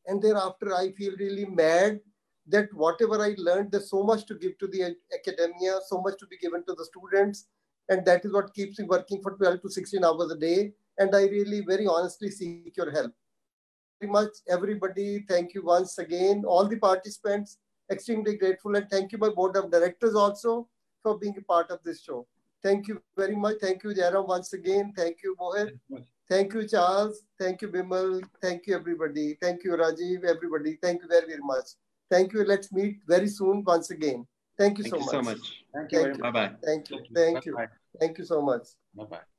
B: And thereafter, I feel really mad that whatever I learned, there's so much to give to the academia, so much to be given to the students. And that is what keeps me working for 12 to 16 hours a day. And I really, very honestly seek your help. Very much, everybody. Thank you once again. All the participants, extremely grateful. And thank you, my board of directors also, for being a part of this show. Thank you very much. Thank you, Jairam, once again. Thank you, Mohit. Thank you, Charles. Thank you, Bimal. Thank you, everybody. Thank you, Rajiv, everybody. Thank you very, very much. Thank you. Let's meet very soon once again. Thank you so much.
D: Thank you very much. Bye-bye.
B: Thank you. Thank you. Thank you so much.
C: Bye-bye.